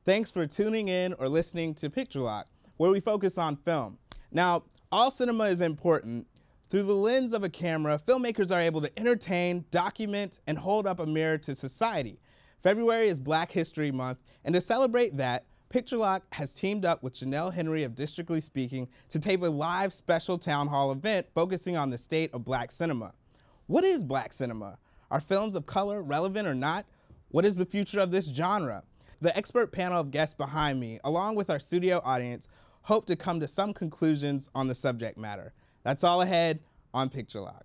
Thanks for tuning in or listening to Picture Lock, where we focus on film. Now, all cinema is important. Through the lens of a camera, filmmakers are able to entertain, document, and hold up a mirror to society. February is Black History Month, and to celebrate that, Picture Lock has teamed up with Jonelle Henry of Districtly Speaking to tape a live special town hall event focusing on the state of Black cinema. What is Black cinema? Are films of color relevant or not? What is the future of this genre? The expert panel of guests behind me, along with our studio audience, hope to come to some conclusions on the subject matter. That's all ahead on Picture Lock.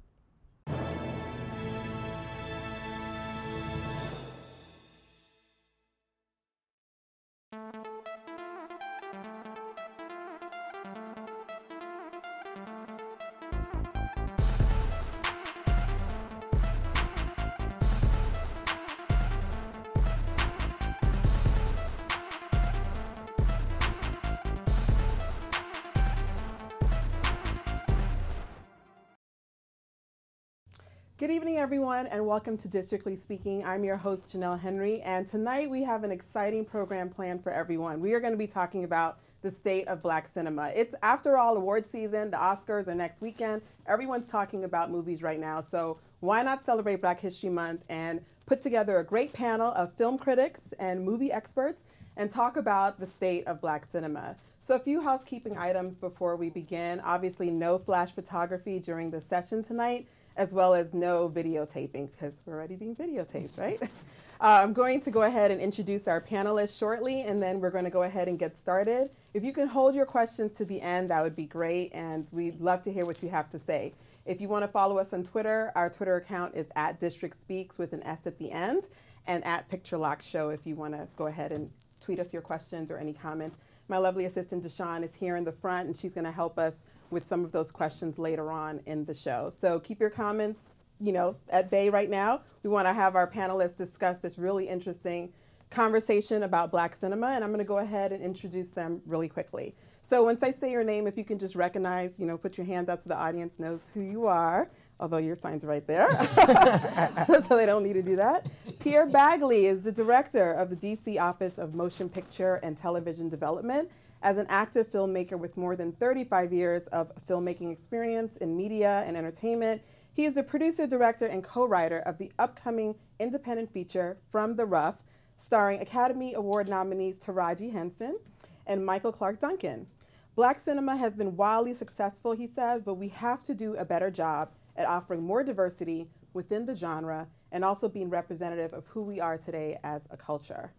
Good evening, everyone, and welcome to Districtly Speaking. I'm your host, Jonelle Henry, and tonight we have an exciting program planned for everyone. We are going to be talking about the state of Black cinema. It's, after all, award season. The Oscars are next weekend. Everyone's talking about movies right now, so why not celebrate Black History Month and put together a great panel of film critics and movie experts and talk about the state of Black cinema. So a few housekeeping items before we begin. Obviously, no flash photography during the session tonight, as well as no videotaping, because we're already being videotaped, right? I'm going to go ahead and introduce our panelists shortly, and then we're going to go ahead and get started. If you can hold your questions to the end, that would be great, and we'd love to hear what you have to say. If you want to follow us on Twitter, our Twitter account is @DistrictSpeaks with an S at the end, and @PictureLockShow if you want to go ahead and tweet us your questions or any comments. My lovely assistant, Deshawn, is here in the front, and she's going to help us with some of those questions later on in the show. So keep your comments, at bay right now. We want to have our panelists discuss this really interesting conversation about Black cinema, and I'm going to go ahead and introduce them really quickly. So once I say your name, if you can just recognize, put your hand up so the audience knows who you are, although your sign's right there, so they don't need to do that. Pierre Bagley is the director of the DC Office of Motion Picture and Television Development. As an active filmmaker with more than 35 years of filmmaking experience in media and entertainment, he is the producer, director, and co-writer of the upcoming independent feature From the Rough, starring Academy Award nominees Taraji Henson and Michael Clark Duncan. Black cinema has been wildly successful, he says, but we have to do a better job at offering more diversity within the genre and also being representative of who we are today as a culture.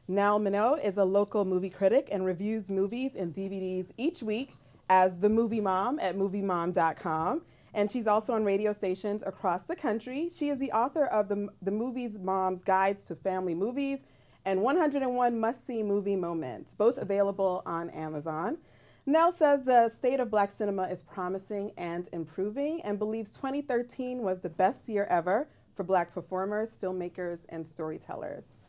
Nell Minow is a local movie critic and reviews movies and DVDs each week as the Movie Mom at moviemom.com. And she's also on radio stations across the country. She is the author of the Movies Mom's Guides to Family Movies and 101 Must-See Movie Moments, both available on Amazon. Nell says the state of Black cinema is promising and improving and believes 2013 was the best year ever for Black performers, filmmakers, and storytellers.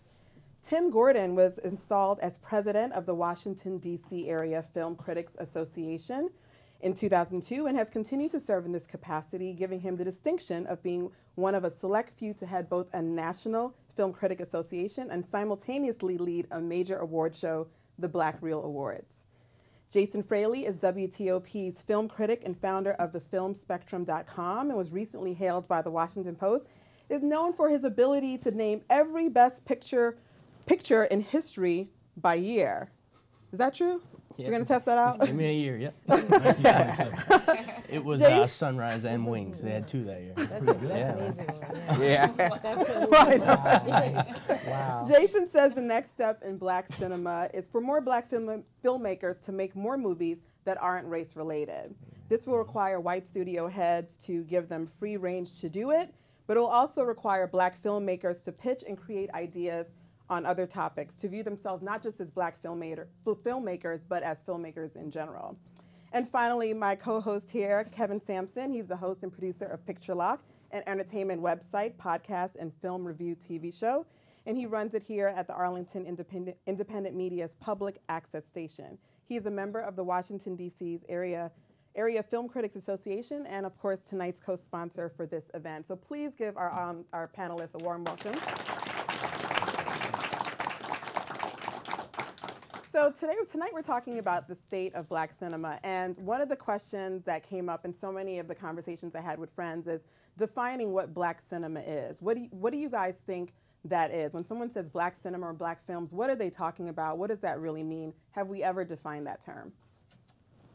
Tim Gordon was installed as president of the Washington, D.C. Area Film Critics Association in 2002 and has continued to serve in this capacity, giving him the distinction of being one of a select few to head both a national film critic association and simultaneously lead a major award show, the Black Reel Awards. Jason Fraley is WTOP's film critic and founder of thefilmspectrum.com and was recently hailed by the Washington Post. Is known for his ability to name every best picture in history by year. Is that true? Yeah. You're going to test that out? Give me a year, yep. 1927. It was Sunrise and Wings. They had two that year. That's pretty good. Yeah. Nice. Wow. Jason says the next step in Black cinema is for more Black filmmakers to make more movies that aren't race-related. This will require white studio heads to give them free range to do it, but it will also require Black filmmakers to pitch and create ideas on other topics, to view themselves not just as Black filmmakers, but as filmmakers in general. And finally, my co-host here, Kevin Sampson. He's the host and producer of Picture Lock, an entertainment website, podcast, and film review TV show. And he runs it here at the Arlington Independent Media's public access station. He is a member of the Washington, D.C.'s Area Film Critics Association, and of course, tonight's co-sponsor for this event. So please give our panelists a warm welcome. So tonight we're talking about the state of Black cinema, and one of the questions that came up in so many of the conversations I had with friends is defining what Black cinema is. What do you guys think that is? When someone says Black cinema or Black films, what are they talking about? What does that really mean? Have we ever defined that term?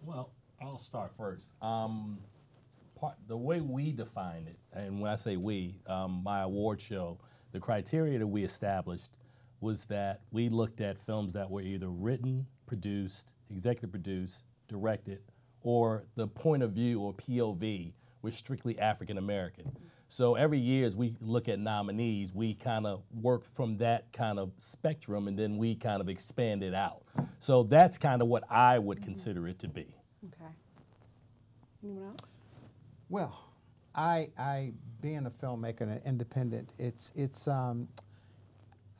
Well, I'll start first. The way we define it, and when I say we, my award show, the criteria that we established was that we looked at films that were either written, produced, executive produced, directed, or the point of view or POV was strictly African American. So every year as we look at nominees, we kind of work from that kind of spectrum and then we kind of expand it out. So that's kind of what I would consider it to be. Okay. Anyone else? Well, I being a filmmaker and an independent,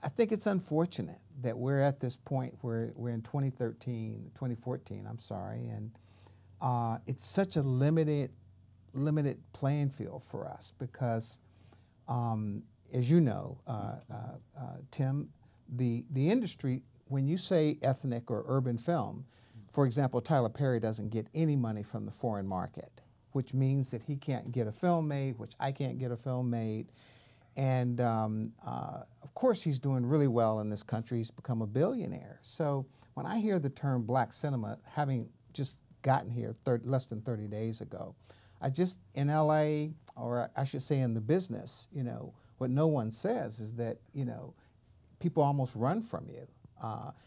I think it's unfortunate that we're at this point where we're in 2014, I'm sorry, and it's such a limited playing field for us because, as you know, Tim, the industry, when you say ethnic or urban film, for example, Tyler Perry doesn't get any money from the foreign market, which means that he can't get a film made, which I can't get a film made. And of course, he's doing really well in this country. He's become a billionaire. So when I hear the term Black cinema, having just gotten here less than 30 days ago, I just, in LA, or I should say in the business, you know, what no one says is that, you know, people almost run from you.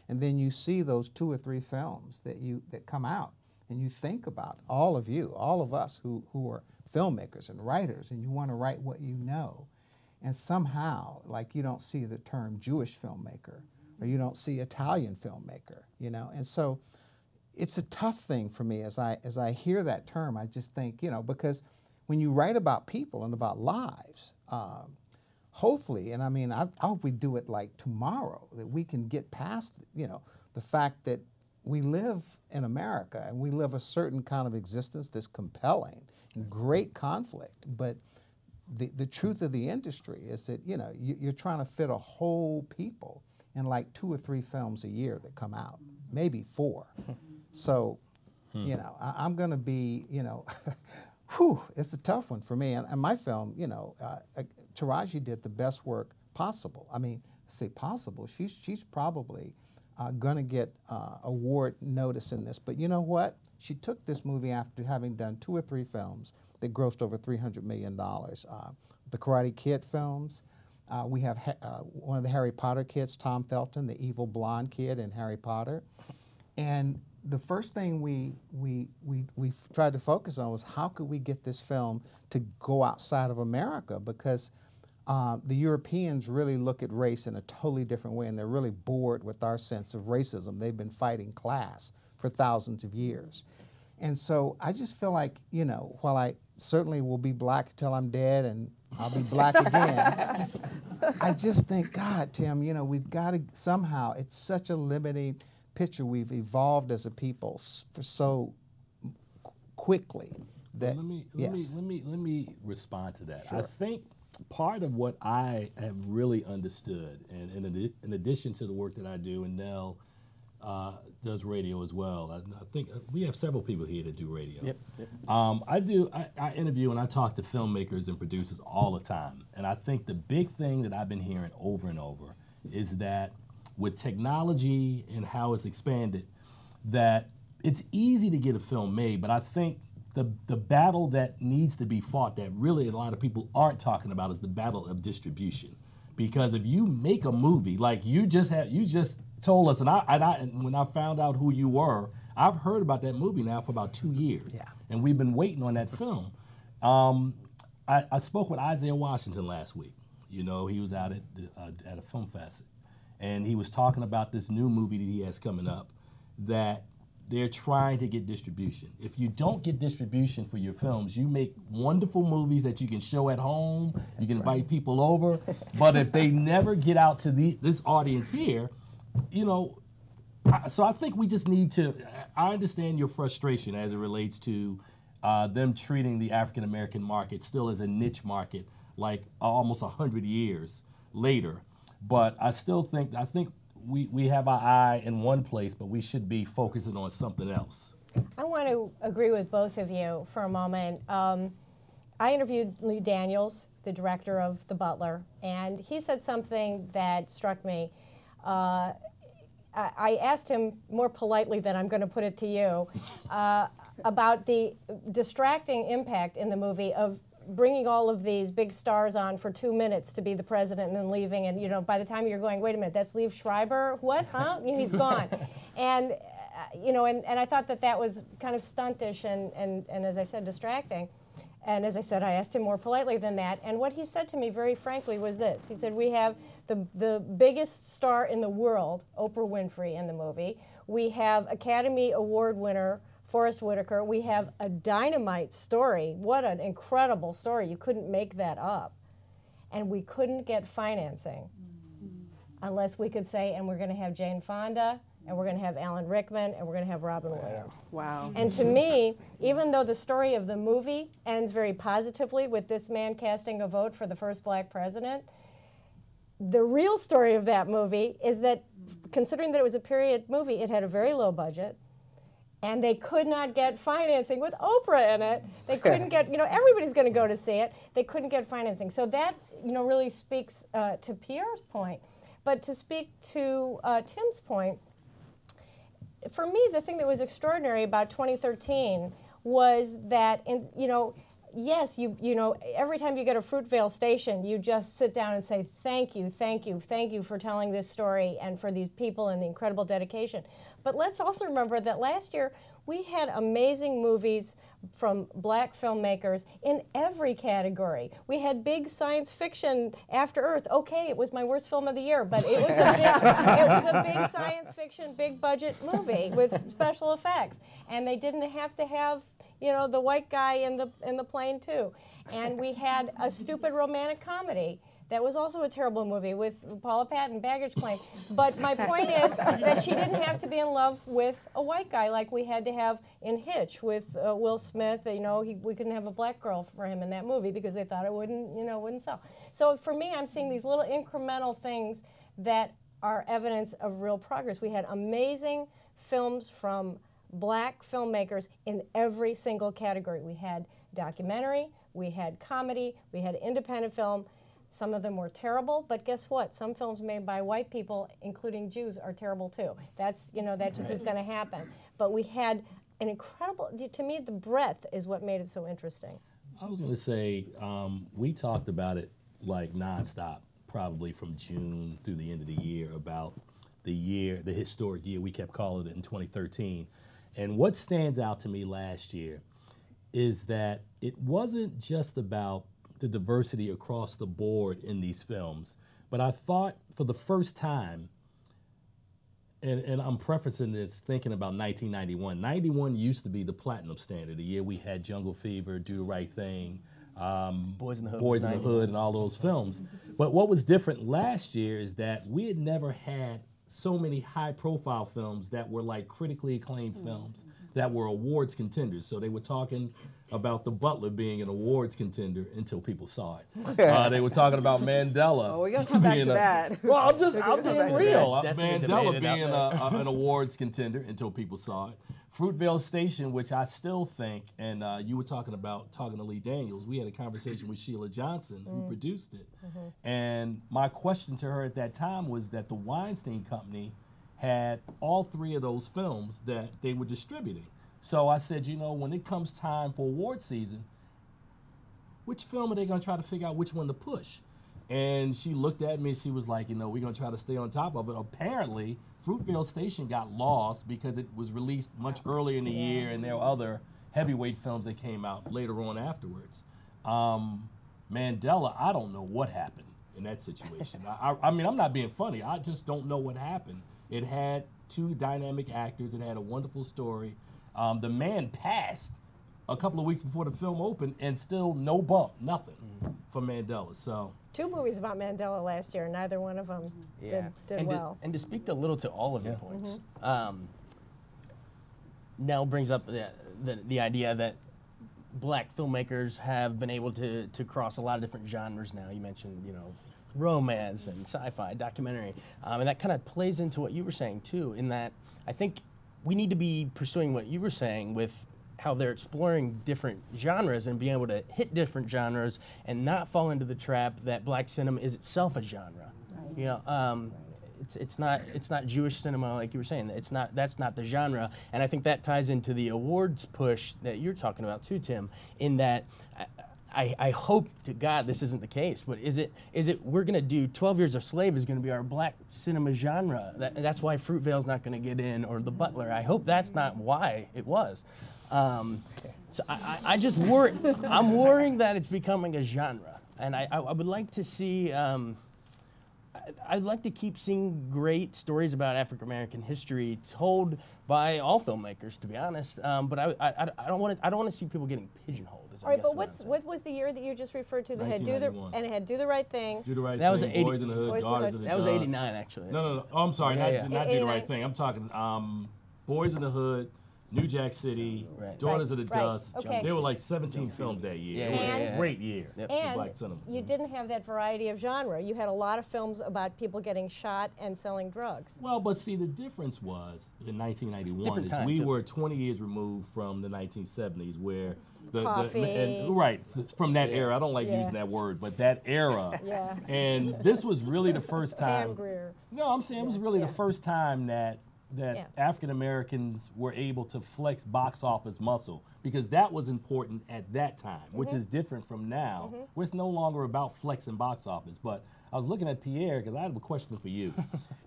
And then you see those 2 or 3 films that come out, and you think about all of you, all of us who are filmmakers and writers, and you want to write what you know. And somehow, like, you don't see the term Jewish filmmaker, or you don't see Italian filmmaker, you know. And so it's a tough thing for me as I hear that term. I just think, you know, because when you write about people and about lives, hopefully, and I mean, I hope we do it like tomorrow, that we can get past, you know, the fact that we live in America and we live a certain kind of existence that's compelling, great conflict, but the truth of the industry is that, you know, you're trying to fit a whole people in like 2 or 3 films a year that come out, maybe 4. So, you know, I'm going to be, you know, whew, it's a tough one for me. And my film, you know, Taraji did the best work possible. I mean, say possible. She's probably going to get award notice in this. But you know what? She took this movie after having done 2 or 3 films that grossed over $300 million. The Karate Kid films. We have one of the Harry Potter kids, Tom Felton, the evil blonde kid in Harry Potter. And the first thing we tried to focus on was how could we get this film to go outside of America, because the Europeans really look at race in a totally different way, and they're really bored with our sense of racism. They've been fighting class for thousands of years. And so I just feel like, you know, while I certainly will be Black till I'm dead and I'll be Black again, I just think, God, Tim, you know, we've got to somehow, it's such a limiting picture. We've evolved as a people for so quickly that, let me respond to that. Sure. I think part of what I have really understood, and in addition to the work that I do, and Nell does radio as well. I think we have several people here that do radio. Yep. I interview and I talk to filmmakers and producers all the time. And I think the big thing that I've been hearing over and over is that with technology and how it's expanded, that it's easy to get a film made, but I think the battle that needs to be fought that really a lot of people aren't talking about is the battle of distribution. Because if you make a movie, like you just told us, and when I found out who you were, I've heard about that movie now for about 2 years. Yeah. And we've been waiting on that film. I spoke with Isaiah Washington last week. You know, he was out at a film fest, and he was talking about this new movie that he has coming up that they're trying to get distribution. If you don't get distribution for your films, you make wonderful movies that you can show at home, you can invite people over, but if they never get out to this audience here, you know, so I think we just need to, I understand your frustration as it relates to them treating the African-American market still as a niche market, like almost 100 years later. But I still think, we have our eye in one place, but we should be focusing on something else. I want to agree with both of you for a moment. I interviewed Lee Daniels, the director of The Butler, and he said something that struck me. I asked him more politely than I'm going to put it to you about the distracting impact in the movie of bringing all of these big stars on for 2 minutes to be the president and then leaving, and by the time you're going, wait a minute, that's Liev Schreiber? What? Huh? He's gone. And and I thought that was kind of stuntish and as I said, distracting. And as I said, I asked him more politely than that. And what he said to me very frankly was this. He said, we have the biggest star in the world, Oprah Winfrey, in the movie. We have Academy Award winner Forrest Whitaker. We have a dynamite story. What an incredible story. You couldn't make that up. And we couldn't get financing unless we could say, and we're going to have Jane Fonda, and we're going to have Alan Rickman, and we're going to have Robin Williams. Wow. And to me, even though the story of the movie ends very positively with this man casting a vote for the first black president, the real story of that movie is that, considering that it was a period movie, it had a very low budget, and they could not get financing with Oprah in it. They couldn't get, everybody's going to go to see it. They couldn't get financing. So that, really speaks to Pierre's point. But to speak to Tim's point, for me, the thing that was extraordinary about 2013 was that, yes, every time you get a Fruitvale station, you just sit down and say, thank you, thank you, thank you for telling this story and for these people and the incredible dedication. But let's also remember that last year, we had amazing movies from black filmmakers in every category. We had big science fiction, After Earth. Okay, it was my worst film of the year, but it was a big science fiction, big budget movie with special effects. And they didn't have to have, the white guy in the plane too. And we had a stupid romantic comedy that was also a terrible movie with Paula Patton, Baggage Claim. But my point is that she didn't have to be in love with a white guy like we had to have in Hitch with Will Smith. We couldn't have a black girl for him in that movie because they thought it wouldn't sell. So for me, I'm seeing these little incremental things that are evidence of real progress. We had amazing films from black filmmakers in every single category. We had documentary, we had comedy, we had independent film. Some of them were terrible, but guess what? Some films made by white people, including Jews, are terrible too. That's, that just is going to happen. But we had an incredible, to me, the breadth is what made it so interesting. I was going to say, we talked about it like nonstop, probably from June through the end of the year, about the historic year, we kept calling it in 2013. And what stands out to me last year is that it wasn't just about the diversity across the board in these films, but I thought for the first time, and I'm prefacing this thinking about 1991. 91 used to be the platinum standard, the year we had Jungle Fever, Do the Right Thing, Boys in the Hood, and all those films. But what was different last year is that we had never had so many high-profile films that were like critically acclaimed films that were awards contenders. So they were talking about The Butler being an awards contender until people saw it. They were talking about Mandela. Oh, we're gonna come back to that. Well, I'm being real. Mandela being an awards contender until people saw it. Fruitvale Station, which I still think, and you were talking to Lee Daniels, we had a conversation with Sheila Johnson, who produced it. And my question to her at that time was that the Weinstein Company had all three of those films that they were distributing. So I said, when it comes time for award season, which film are they going to try to figure out which one to push? And she looked at me and she was like, we're going to try to stay on top of it. Apparently, Fruitvale Station got lost because it was released much earlier in the year, and there were other heavyweight films that came out later on afterwards. Mandela, I don't know what happened in that situation. I mean, I'm not being funny. I just don't know what happened. It had two dynamic actors. It had a wonderful story. The man passed a couple of weeks before the film opened, and still no bump, nothing for Mandela. So 2 movies about Mandela last year, neither one of them did well. And to speak a little to all of your points, Nell brings up the idea that black filmmakers have been able to cross a lot of different genres now. You mentioned, romance and sci-fi, documentary. And that kind of plays into what you were saying too, in that I think we need to be pursuing what you were saying with how they're exploring different genres and being able to hit different genres and not fall into the trap that black cinema is itself a genre. Right. You know, it's not Jewish cinema like you were saying. That's not the genre, and I think that ties into the awards push that you're talking about too, Tim. In that, I hope to God this isn't the case, but is it we're gonna do 12 Years a Slave is gonna be our black cinema genre? That's why Fruitvale's not gonna get in, or The Butler. I hope that's not why it was. So I just worry. I'm worrying that it's becoming a genre, and I would like to see. I'd like to keep seeing great stories about African American history told by all filmmakers, to be honest. But I don't want to see people getting pigeonholed. All right, but what was the year that you just referred to that had Do the Right Thing? Do the Right That Thing. Was Boys in the Hood. Daughters of the That was Dust. '89, actually. No. Oh, I'm sorry. Yeah, not Do the Right Thing. I'm talking Boys in the Hood, New Jack City, Daughters of the Dust. Okay. There were like 17 films that year. It was a great year for black cinema. You didn't have that variety of genre. You had a lot of films about people getting shot and selling drugs. Well, but see, the difference was in 1991 is we were 20 years removed from the 1970s, where from that era. I don't like using that word, but that era. Yeah. And this was really the first time. Pam Grier. No, I'm saying it was really the first time that African Americans were able to flex box office muscle, because that was important at that time, which is different from now, where it's no longer about flexing box office. But I was looking at Pierre because I have a question for you,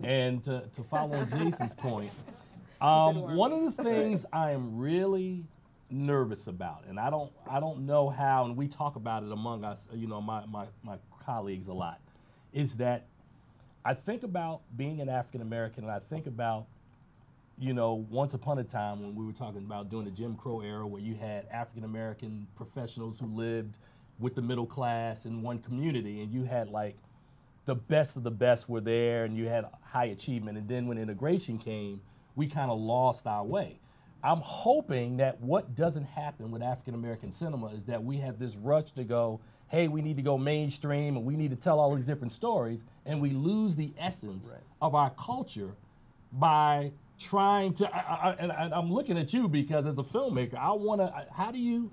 and to follow on Jason's point, one of the things I am really nervous about, and I don't know how, and we talk about it among us, my colleagues a lot, is that I think about being an African American, and I think about once upon a time when we were talking about during the Jim Crow era, where you had African American professionals who lived with the middle class in one community, and you had like the best of the best were there, and you had high achievement. And then when integration came, we kind of lost our way. I'm hoping that what doesn't happen with African American cinema is that we have this rush to go, hey, we need to go mainstream and we need to tell all these different stories, and we lose the essence of our culture by trying to. And I'm looking at you because as a filmmaker, I want to. How do you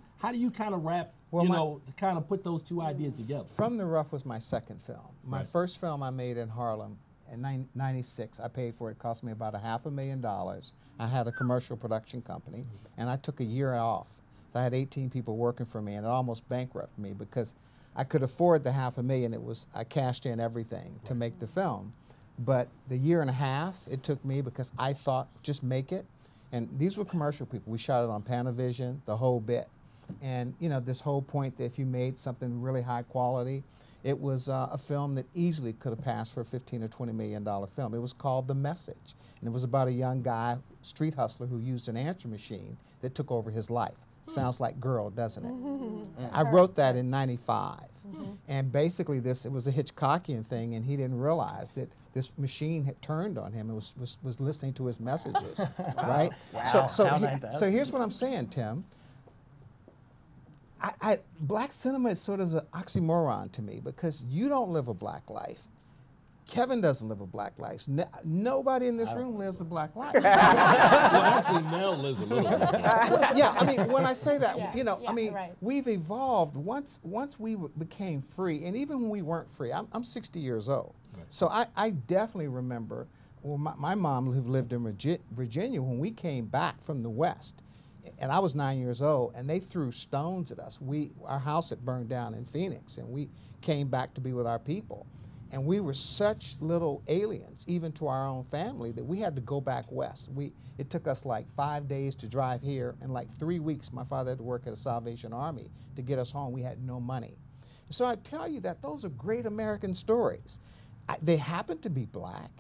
kind of wrap? Kind of put those two ideas together. From the Rough was my second film. My first film I made in Harlem in '96. I paid for it. It cost me about $500,000. I had a commercial production company, and I took a year off. So I had 18 people working for me, and it almost bankrupted me because I could afford the $500,000. I cashed in everything to make the film. But the year and a half it took me, because I thought, just make it. And these were commercial people. We shot it on Panavision, the whole bit. And this whole point that if you made something really high quality, it was a film that easily could have passed for a $15 or $20 million film. It was called The Message. And it was about a young guy, street hustler, who used an answer machine that took over his life. Sounds like Girl, doesn't it? I wrote that in '95. And basically it was a Hitchcockian thing, and he didn't realize that this machine had turned on him and was listening to his messages, right? Wow. So here's what I'm saying, Tim. Black cinema is sort of an oxymoron to me, because you don't live a black life. Kevin doesn't live a black life. Nobody in this room lives a black life. Well, actually, Nell lives a little bit. Yeah, I mean, when I say that, we've evolved once we became free, and even when we weren't free. I'm 60 years old, so I definitely remember. Well, my mom who lived in Virginia when we came back from the West, and I was 9 years old, and they threw stones at us. Our house had burned down in Phoenix, and we came back to be with our people. And we were such little aliens, even to our own family, that we had to go back west. It took us like 5 days to drive here, and like 3 weeks, my father had to work at a Salvation Army to get us home. We had no money. So I tell you that those are great American stories. They happen to be black.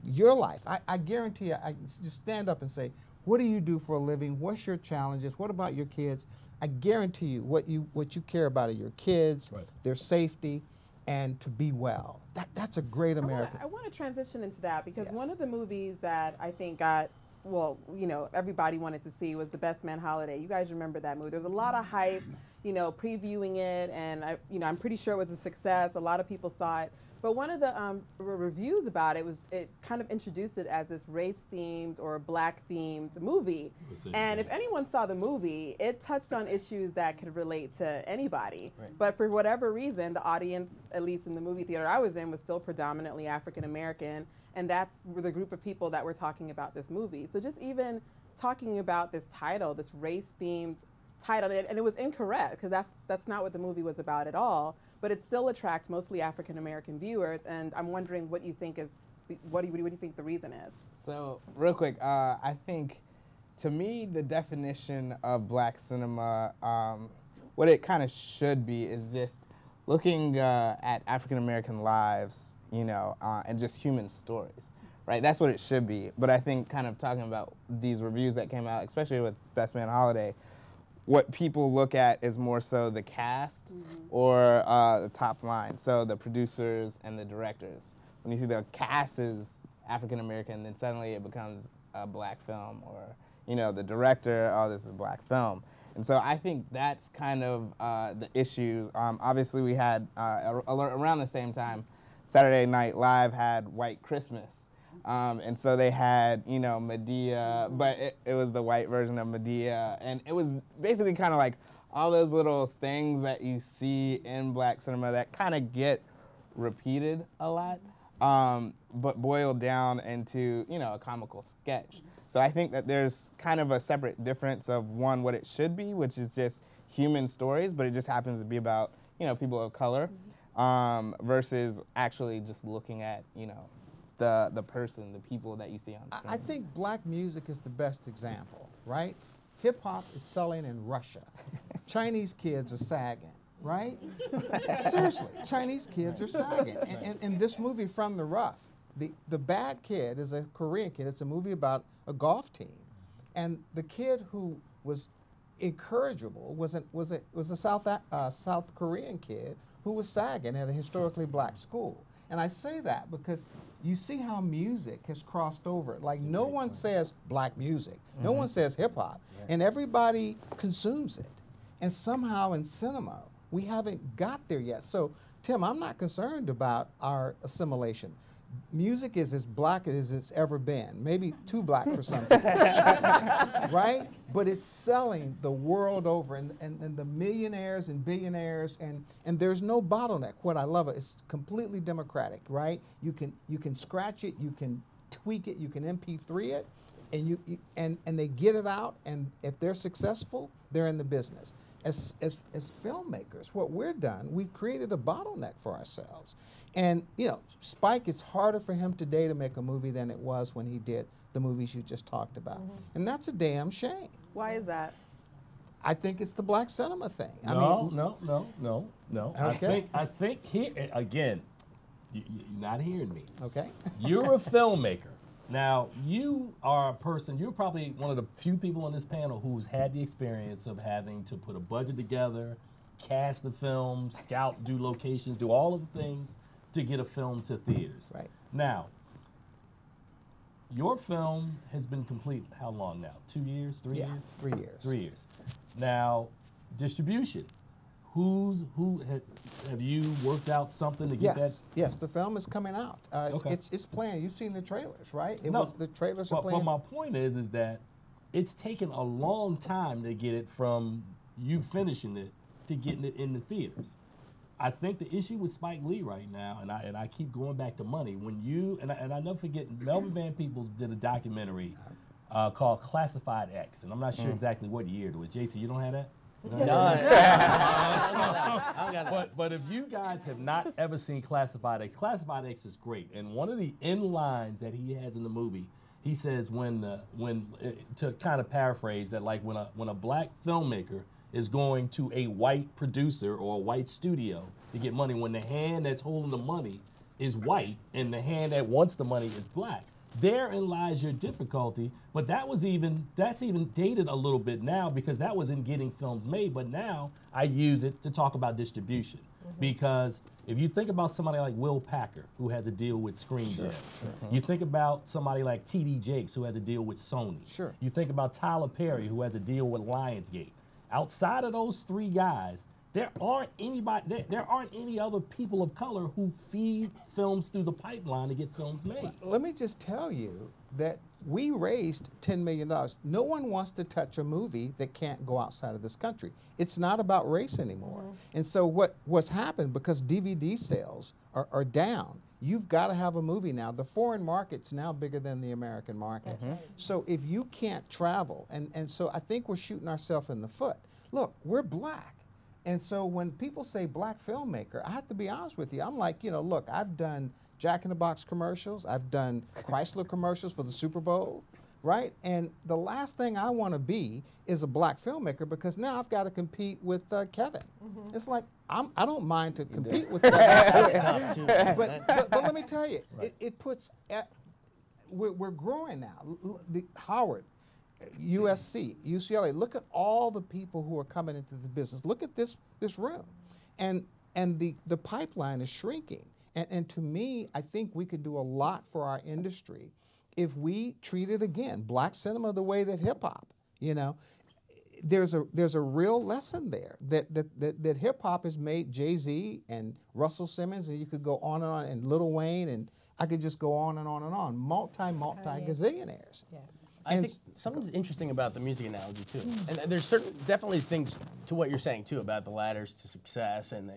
Your life, I guarantee you, I just stand up and say, what do you do for a living? What's your challenges? What about your kids? I guarantee you what you care about are your kids, their safety, and to be well. That's a great American. I want to transition into that, because one of the movies that I think got, everybody wanted to see was The Best Man Holiday. You guys remember that movie? There's a lot of hype, previewing it, and I'm pretty sure it was a success. A lot of people saw it. But one of the reviews about it was, it kind of introduced it as this race-themed or black-themed movie. And if anyone saw the movie, it touched on issues that could relate to anybody. Right. But for whatever reason, the audience, at least in the movie theater I was in, was still predominantly African-American. And that's the group of people that were talking about this movie. So just even talking about this title, this race-themed title, and it was incorrect, because that's not what the movie was about at all. But it still attracts mostly African American viewers, and I'm wondering what you think is, what do you think the reason is? So real quick, I think, to me, the definition of black cinema, what it kind of should be is just looking at African American lives, you know, and just human stories, right? That's what it should be. But I think kind of talking about these reviews that came out, especially with Best Man Holiday, what people look at is more so the cast or the top line, so the producers and the directors. When you see the cast is African American, then suddenly it becomes a black film, or, you know, the director, oh, this is a black film. And so I think that's kind of the issue. Obviously, we had, around the same time, Saturday Night Live had White Christmas. And so they had, you know, Medea, but it was the white version of Medea. And it was basically kind of like all those little things that you see in black cinema that kind of get repeated a lot, but boiled down into, you know, a comical sketch. So I think that there's kind of a separate difference of, one, what it should be, which is just human stories, but it just happens to be about, you know, people of color, versus actually just looking at, you know, the person, the people that you see on screen. I think black music is the best example, right? Hip hop is selling in Russia. Chinese kids are sagging, right? Seriously, Chinese kids are sagging. And this movie, From the Rough, the bad kid is a Korean kid. It's a movie about a golf team. And the kid who was incorrigible was a South Korean kid who was sagging at a historically black school. And I say that because you see how music has crossed over. Like, no one says black music. No one says hip hop. And everybody consumes it. And somehow in cinema, we haven't got there yet. So, Tim, I'm not concerned about our assimilation. Music is as black as it's ever been, maybe too black for some people, right? But it's selling the world over, and the millionaires and billionaires, and there's no bottleneck. What I love, it's completely democratic, right? You can scratch it, you can tweak it, you can MP3 it, and they get it out, and if they're successful, they're in the business. As filmmakers, what we've done, we've created a bottleneck for ourselves. And, you know, Spike, it's harder for him today to make a movie than it was when he did the movies you just talked about. And that's a damn shame. Why is that? I think it's the black cinema thing. No. Okay. I think here, again, you're not hearing me. Okay. You're a filmmaker. Now, you are a person, you're probably one of the few people on this panel who's had the experience of having to put a budget together, cast the film, scout, do locations, do all of the things to get a film to theaters. Right. Now, your film has been complete how long now? 2 years? 3 years? 3 years. 3 years. Now, distribution. Have you worked out something to get that? Yes, the film is coming out. Okay. It's playing. You've seen the trailers, right? The trailers are but playing. But my point is that it's taken a long time to get it from you finishing it to getting it in the theaters. I think the issue with Spike Lee right now, and I keep going back to money. When you and I never forget, Melvin Van Peebles did a documentary called Classified X, and I'm not sure exactly what year it was. JC, you don't have that? But if you guys have not ever seen Classified X is great. And one of the end lines that he has in the movie, he says to kind of paraphrase that, like when a black filmmaker is going to a white producer or a white studio to get money, when the hand that's holding the money is white and the hand that wants the money is black, therein lies your difficulty. But that's even dated a little bit now, because that was in getting films made. But now I use it to talk about distribution. Because if you think about somebody like Will Packer, who has a deal with Screen Gems, you think about somebody like T.D. Jakes, who has a deal with Sony. You think about Tyler Perry, who has a deal with Lionsgate. Outside of those three guys, there aren't any other people of color who feed films through the pipeline to get films made. Let me just tell you that we raised $10 million. No one wants to touch a movie that can't go outside of this country. It's not about race anymore. And so what's happened, because DVD sales are down, you've got to have a movie now. The foreign market's now bigger than the American market. So if you can't travel, and so I think we're shooting ourselves in the foot. Look, we're black. And so when people say black filmmaker, I have to be honest with you. I'm like, look, I've done Jack in the Box commercials. I've done Chrysler commercials for the Super Bowl, right? And the last thing I want to be is a black filmmaker, because now I've got to compete with Kevin. It's like, I don't mind to compete with Kevin. That's tough too. But let me tell you, it puts, we're growing now. Howard, USC, UCLA, look at all the people who are coming into the business. Look at this room. And the pipeline is shrinking. And to me, I think we could do a lot for our industry if we treated, again, black cinema the way that hip hop, there's a real lesson there that hip hop has made Jay-Z and Russell Simmons, and you could go on and on, and Lil Wayne, and I could just go on and on and on, multi gazillionaires. Yeah. I think something's interesting about the music analogy too, and there's definitely things to what you're saying too about the ladders to success and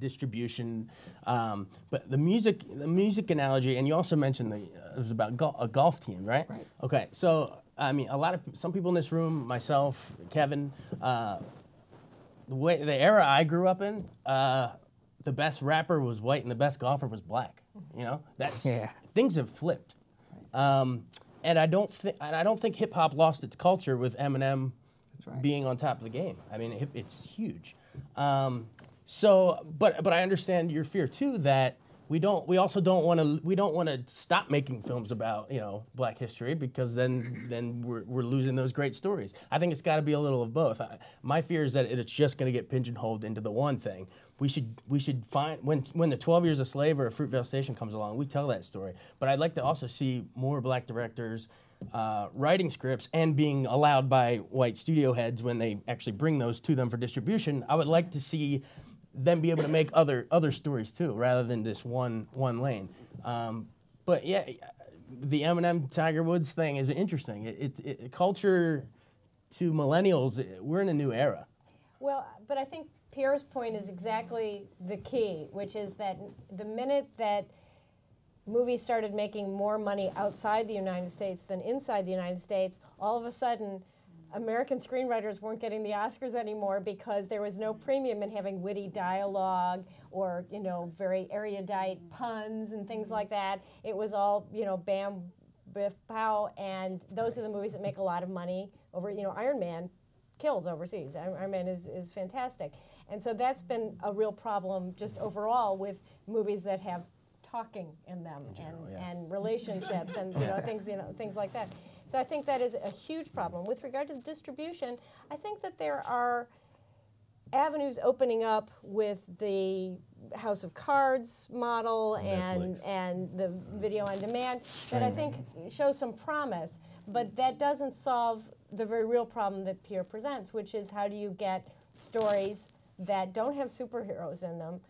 distribution. But the music analogy, and you also mentioned it was about a golf team, right? Right. Okay, so I mean, some people in this room, myself, Kevin, the era I grew up in, the best rapper was white and the best golfer was black. Things have flipped. And I don't think hip hop lost its culture with Eminem being on top of the game. I mean, it's huge. But I understand your fear too, that we also don't want to stop making films about Black history, because then we're losing those great stories. I think it's got to be a little of both. My fear is that it's just going to get pigeonholed into the one thing. We should find, when the 12 Years a Slave or a Fruitvale Station comes along, we tell that story. But I'd like to also see more black directors writing scripts and being allowed by white studio heads, when they actually bring those to them for distribution. I would like to see them be able to make other stories too, rather than this one lane. But yeah, the Eminem Tiger Woods thing is interesting. It culture to millennials, we're in a new era. Well, but I think Pierre's point is exactly the key, which is that the minute that movies started making more money outside the United States than inside the United States, all of a sudden American screenwriters weren't getting the Oscars anymore, because there was no premium in having witty dialogue or very erudite puns and things like that. It was all bam, biff, pow, and those are the movies that make a lot of money over. Iron Man kills overseas. Iron Man is fantastic. And so that's been a real problem just overall with movies that have talking in them, and relationships and things like that. So I think that is a huge problem. With regard to the distribution, I think that there are avenues opening up with the House of Cards model and the video on demand that I think shows some promise, but that doesn't solve the very real problem that Pierre presents, which is how do you get stories that don't have superheroes in them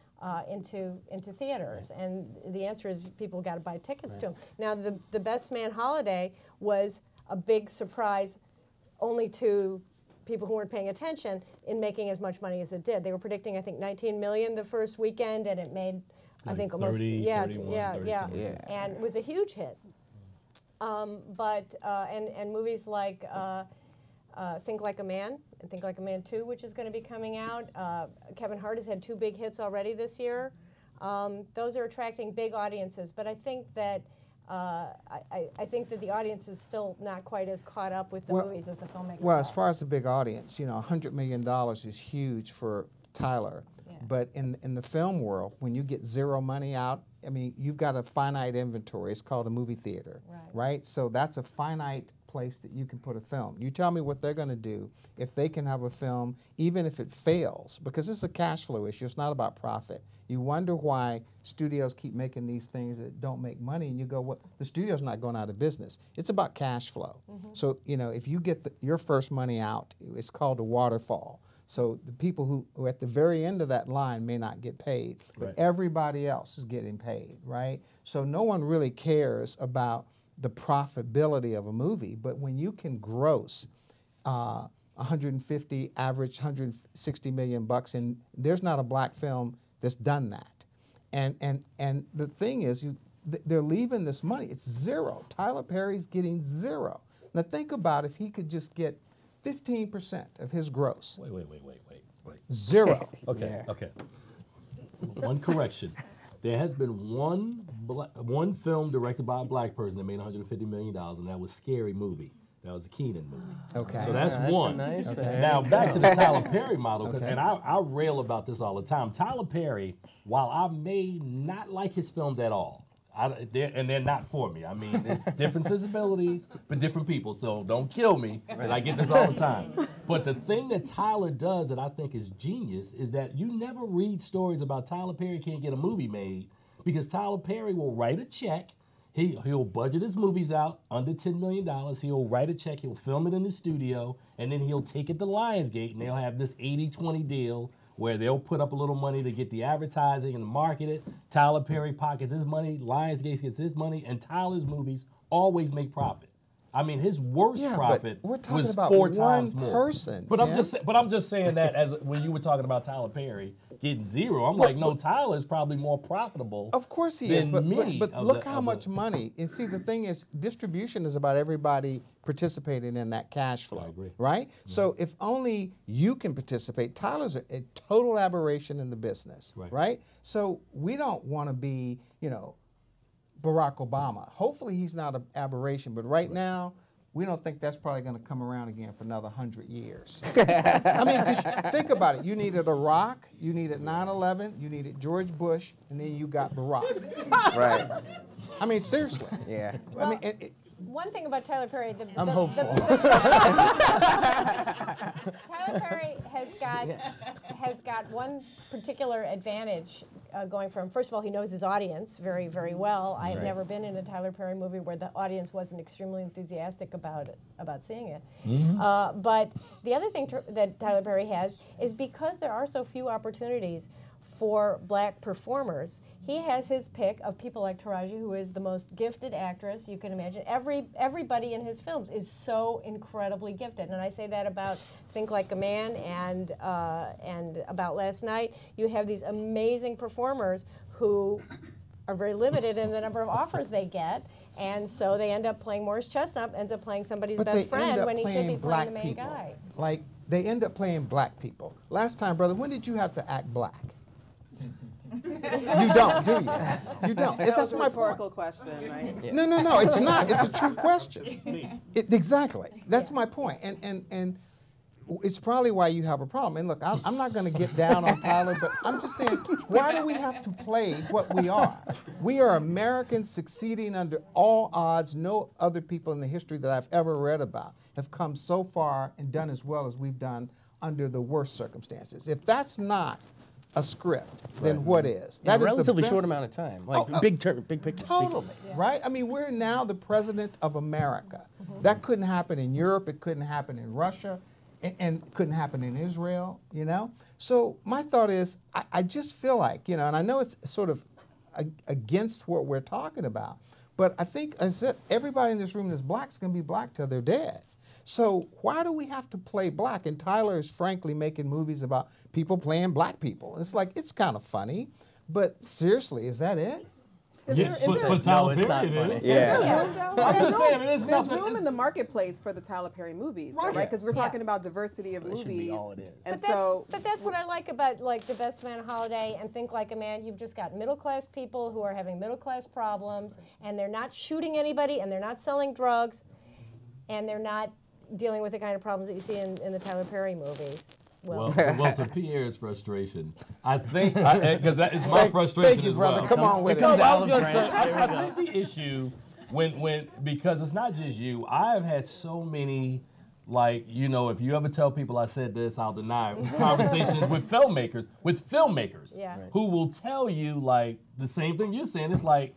into theaters, and the answer is people got to buy tickets to them. Now, the Best Man holiday was a big surprise, only to people who weren't paying attention, in making as much money as it did. They were predicting, I think, 19 million the first weekend, and it made, I think, 30, almost 30 and it was a huge hit. And movies like Think Like a Man and Think Like a Man 2, which is going to be coming out. Kevin Hart has had 2 big hits already this year. Those are attracting big audiences, but I think that I think that the audience is still not quite as caught up with the movies as the filmmakers. Well, as far as the big audience, $100 million is huge for Tyler. Yeah. But in the film world, when you get zero money out, I mean, you've got a finite inventory. It's called a movie theater, right? So that's a finite place that you can put a film. You tell me what they're going to do if they can have a film, even if it fails, because it's a cash flow issue. It's not about profit. You wonder why studios keep making these things that don't make money, and you go, "What? The studio's not going out of business." It's about cash flow. So if you get your first money out, it's called a waterfall. So the people who are at the very end of that line may not get paid, but everybody else is getting paid, right? So no one really cares about the profitability of a movie, but when you can gross 150, average 160 million bucks, and there's not a black film that's done that. And the thing is, they're leaving this money. It's zero. Tyler Perry's getting zero. Now think about if he could just get 15% of his gross. Wait. Zero. Okay. One correction. There has been one film directed by a black person that made $150 million, and that was Scary Movie. That was a Keenan movie. Okay. So that's one. Nice. Now back to the Tyler Perry model, and I rail about this all the time. Tyler Perry, while I may not like his films at all, they're not for me. I mean, it's different sensibilities for different people, so don't kill me, and I get this all the time. But the thing that Tyler does that I think is genius is that you never read stories about Tyler Perry can't get a movie made, because Tyler Perry will write a check. He'll budget his movies out under $10 million. He'll write a check. He'll film it in the studio, and then he'll take it to Lionsgate, and they'll have this 80-20 deal where they'll put up a little money to get the advertising and market it. Tyler Perry pockets his money, Lionsgate gets his money, and Tyler's movies always make profit. I mean, his worst profit was 4 times more. Person, but I'm just saying that as when you were talking about Tyler Perry getting zero, I'm like, no, Tyler is probably more profitable. Of course he is, but look how much money. money. And see, the thing is, distribution is about everybody participating in that cash flow, I agree. right? So if only you can participate, Tyler's a total aberration in the business, right? So we don't want to be, Barack Obama. Hopefully he's not an aberration, but right now, we don't think that's probably going to come around again for another 100 years. I mean, 'cause think about it. You needed Iraq, you needed 9/11, you needed George Bush, and then you got Barack. Right. I mean, seriously. Yeah. I mean, One thing about Tyler Perry, I'm hopeful. Tyler Perry has got one particular advantage going from. First of all, he knows his audience very, very well. I have never been in a Tyler Perry movie where the audience wasn't extremely enthusiastic about seeing it. But the other thing that Tyler Perry has is because there are so few opportunities for black performers, he has his pick of people like Taraji, who is the most gifted actress you can imagine. Everybody in his films is so incredibly gifted, and I say that about Think Like a Man and about Last Night. You have these amazing performers who are very limited in the number of offers they get, and so they end up playing Morris Chestnut, ends up playing somebody's best friend when he should be playing the main guy. Like, they end up playing black people. Last time, brother, when did you have to act black? You don't, do you? You don't. That That's was a my rhetorical point. question, right? No, it's not. It's a true question. Exactly. That's my point. And it's probably why you have a problem. And look, I'm not going to get down on Tyler, but I'm just saying, why do we have to play what we are? We are Americans succeeding under all odds. No other people in the history that I've ever read about have come so far and done as well as we've done under the worst circumstances. If that's not a script, then what is? In a relatively short amount of time, like big picture. Totally, right? I mean, we're now the president of America. That couldn't happen in Europe. It couldn't happen in Russia, and couldn't happen in Israel. So my thought is, I just feel like, and I know it's sort of against what we're talking about, but I think, as I said, everybody in this room that's black is going to be black till they're dead. So why do we have to play black? And Tyler is frankly making movies about people playing black people. It's like, it's kind of funny, but seriously, is that it? For Tyler Perry, not funny. I'm just saying, there's room in the marketplace for the Tyler Perry movies, right? Because we're talking about diversity of That should be movies. all it is. And But that's what I like about The Best Man Holiday and Think Like a Man. You've just got middle-class people who are having middle-class problems, and they're not shooting anybody, and they're not selling drugs, and they're not dealing with the kind of problems that you see in the Tyler Perry movies. Well, to Pierre's frustration, I think, because that is my frustration thank you, as brother. well. Come on with it. I was going to say, I think the issue, because it's not just you, I have had so many, if you ever tell people I said this, I'll deny it, conversations with filmmakers who will tell you, the same thing you're saying. It's like,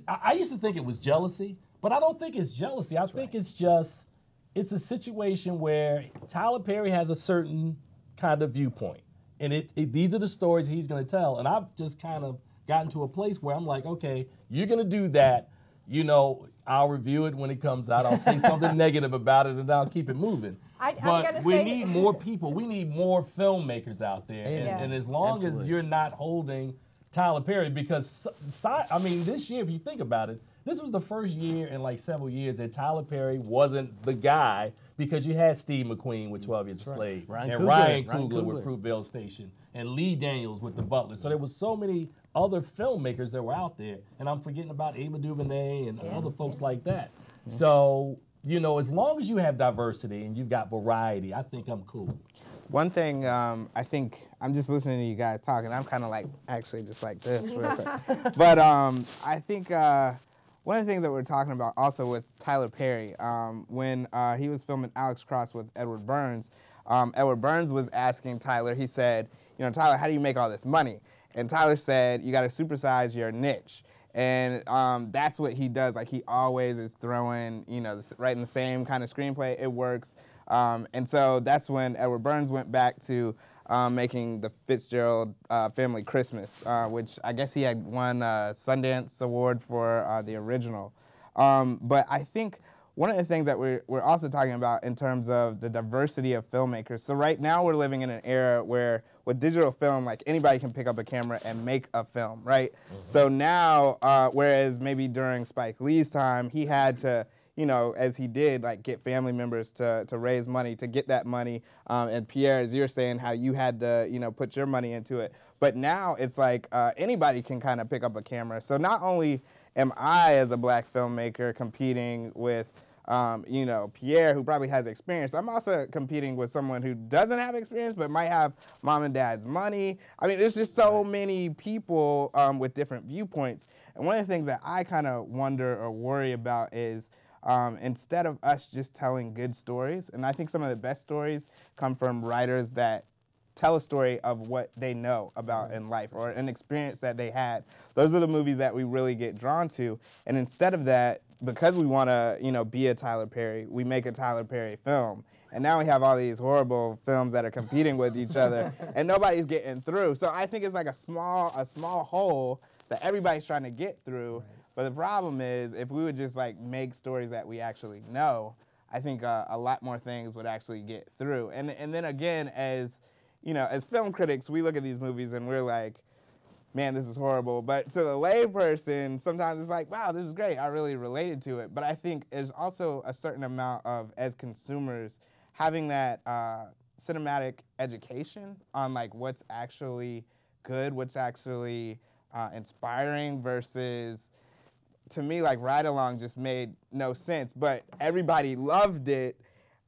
I used to think it was jealousy, but I don't think it's jealousy. I think it's just, it's a situation where Tyler Perry has a certain kind of viewpoint. And these are the stories he's going to tell. And I've just kind of gotten to a place where I'm like, okay, you're going to do that. You know, I'll review it when it comes out. I'll say something negative about it, and I'll keep it moving. But we need more people. We need more filmmakers out there. And as long as you're not holding Tyler Perry, because, I mean, this year, if you think about it, this was the first year in like several years that Tyler Perry wasn't the guy, because you had Steve McQueen with 12 Years a Slave, and Ryan Coogler with Fruitvale Station, and Lee Daniels with The Butler. So there was so many other filmmakers that were out there, and I'm forgetting about Ava DuVernay and other folks like that. So, you know, as long as you have diversity and you've got variety, I think I'm cool. One thing, I think, I'm just listening to you guys talking, I'm kind of like, actually just like this. But I think one of the things that we're talking about also with Tyler Perry, when he was filming Alex Cross with Edward Burns was asking Tyler, he said, you know, Tyler, how do you make all this money? And Tyler said, you got to supersize your niche. And that's what he does. Like, he always is throwing, you know, writing the same kind of screenplay. It works. And so that's when Edward Burns went back to making the Fitzgerald Family Christmas, which I guess he had won a Sundance Award for the original. But I think one of the things that we're also talking about in terms of the diversity of filmmakers. So right now we're living in an era where with digital film, like, anybody can pick up a camera and make a film, right? So now, whereas maybe during Spike Lee's time, he had to, you know, as he did, like, get family members to raise money, to get that money. And Pierre, as you're saying, how you had to, you know, put your money into it. But now it's like anybody can kind of pick up a camera. So not only am I, as a black filmmaker, competing with, you know, Pierre, who probably has experience, I'm also competing with someone who doesn't have experience but might have mom and dad's money. I mean, there's just so many people with different viewpoints. And one of the things that I kind of wonder or worry about is instead of us just telling good stories, and I think some of the best stories come from writers that tell a story of what they know about in life or an experience that they had. Those are the movies that we really get drawn to. And instead of that, because we want to, you know, be a Tyler Perry, we make a Tyler Perry film. And now we have all these horrible films that are competing with each other, and nobody's getting through. So I think it's like a small hole that everybody's trying to get through. Right. But the problem is, if we would just like make stories that we actually know, I think a lot more things would actually get through. And then again, as you know, as film critics, we look at these movies and we're like, man, this is horrible. But to the layperson, sometimes it's like, wow, this is great. I really related to it. But I think there's also a certain amount of, as consumers, having that cinematic education on like what's actually good, what's actually inspiring versus, to me, like Ride Along just made no sense. But everybody loved it.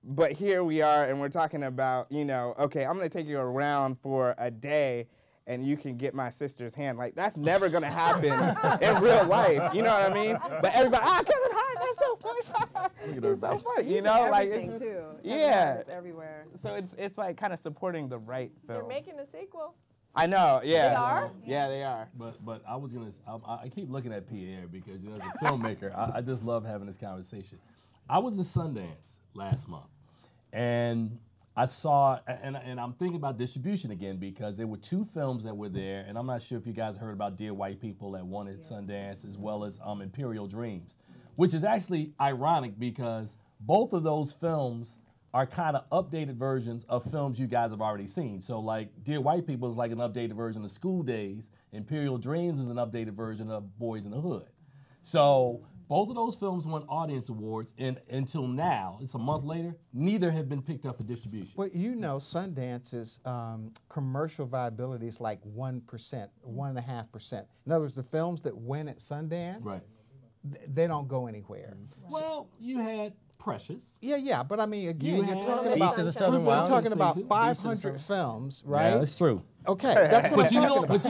But here we are, and we're talking about, you know, okay, I'm going to take you around for a day, and you can get my sister's hand. Like, that's never going to happen in real life. You know what I mean? But everybody, Kevin Hart, that's so funny. It's so funny. You know, like, it's too. Yeah. It's everywhere. So it's like kind of supporting the right film. They're making a sequel. I know, yeah. They are? Yeah, they are. But I keep looking at Pierre because, you know, as a filmmaker, I just love having this conversation. I was in Sundance last month, and I saw, and I'm thinking about distribution again because there were two films that were there, and I'm not sure if you guys heard about Dear White People that won at Sundance, as well as Imperial Dreams, which is actually ironic because both of those films are kind of updated versions of films you guys have already seen. So like Dear White People is like an updated version of School Days. Imperial Dreams is an updated version of Boys in the Hood. So both of those films won audience awards, and until now, it's a month later, neither have been picked up for distribution. Well, you know, Sundance's commercial viability is like 1%, 1.5%. In other words, the films that win at Sundance, they don't go anywhere. Well, you had Precious. Yeah, but I mean, again, you're talking about, we're talking about 500 films, right? Yeah, that's true. Okay, that's what I'm talking about. But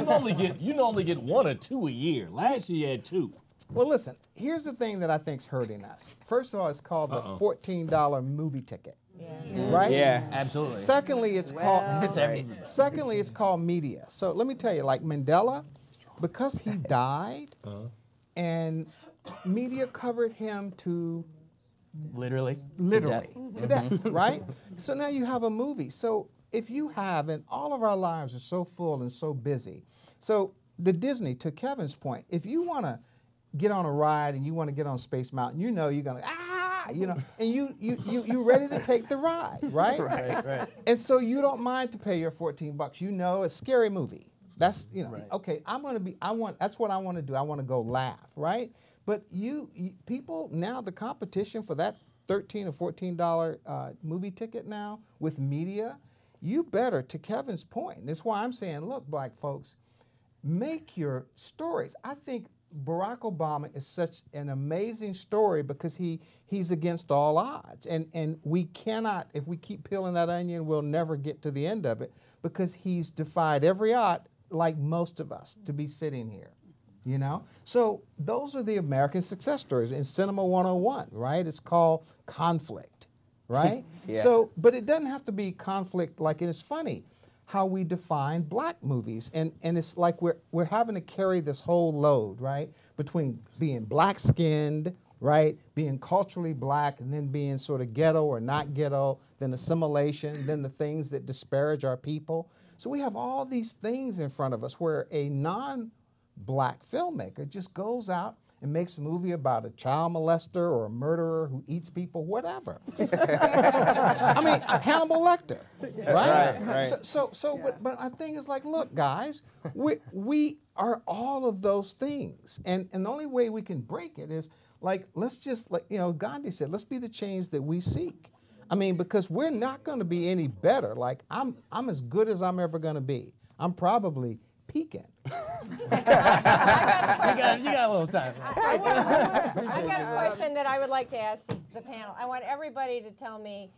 you only get 1 or 2 a year. Last year you had 2. Well, listen, here's the thing that I think's hurting us. First of all, it's called the $14 movie ticket. Right? Yeah, absolutely. Secondly, it's called media. So let me tell you, like Mandela, because he died, and media covered him to literally to death, right? So now you have a movie. So if you have, and all of our lives are so full and so busy. So the Disney, to Kevin's point, if you want to get on a ride and you want to get on Space Mountain, you know you're gonna and you ready to take the ride, right? Right. And so you don't mind to pay your $14. You know, it's a scary movie. That's okay. That's what I want to do. I want to go laugh, right? But people now, the competition for that $13 or $14 movie ticket now with media, you better, to Kevin's point. That's why I'm saying, look, black folks, make your stories. I think Barack Obama is such an amazing story because he's against all odds. And we cannot, if we keep peeling that onion, we'll never get to the end of it because he's defied every odd, like most of us, to be sitting here. You know? So those are the American success stories in Cinema 101, right? It's called conflict, right? Yeah. So, but it doesn't have to be conflict like it is funny how we define black movies. And it's like we're having to carry this whole load, right? Between being black-skinned, right? Being culturally black and then being sort of ghetto or not ghetto, then assimilation, then the things that disparage our people. So we have all these things in front of us where a non-black filmmaker just goes out and makes a movie about a child molester or a murderer who eats people, whatever. I mean, Hannibal Lecter, right? Right. But my thing is like, look, guys, we are all of those things, and the only way we can break it is like, let's just, like, you know, Gandhi said, let's be the change that we seek. I mean, because we're not going to be any better. Like, I'm as good as I'm ever going to be. I'm probably peaking. You got a little time. I've got a question that I would like to ask the panel. I want everybody to tell me,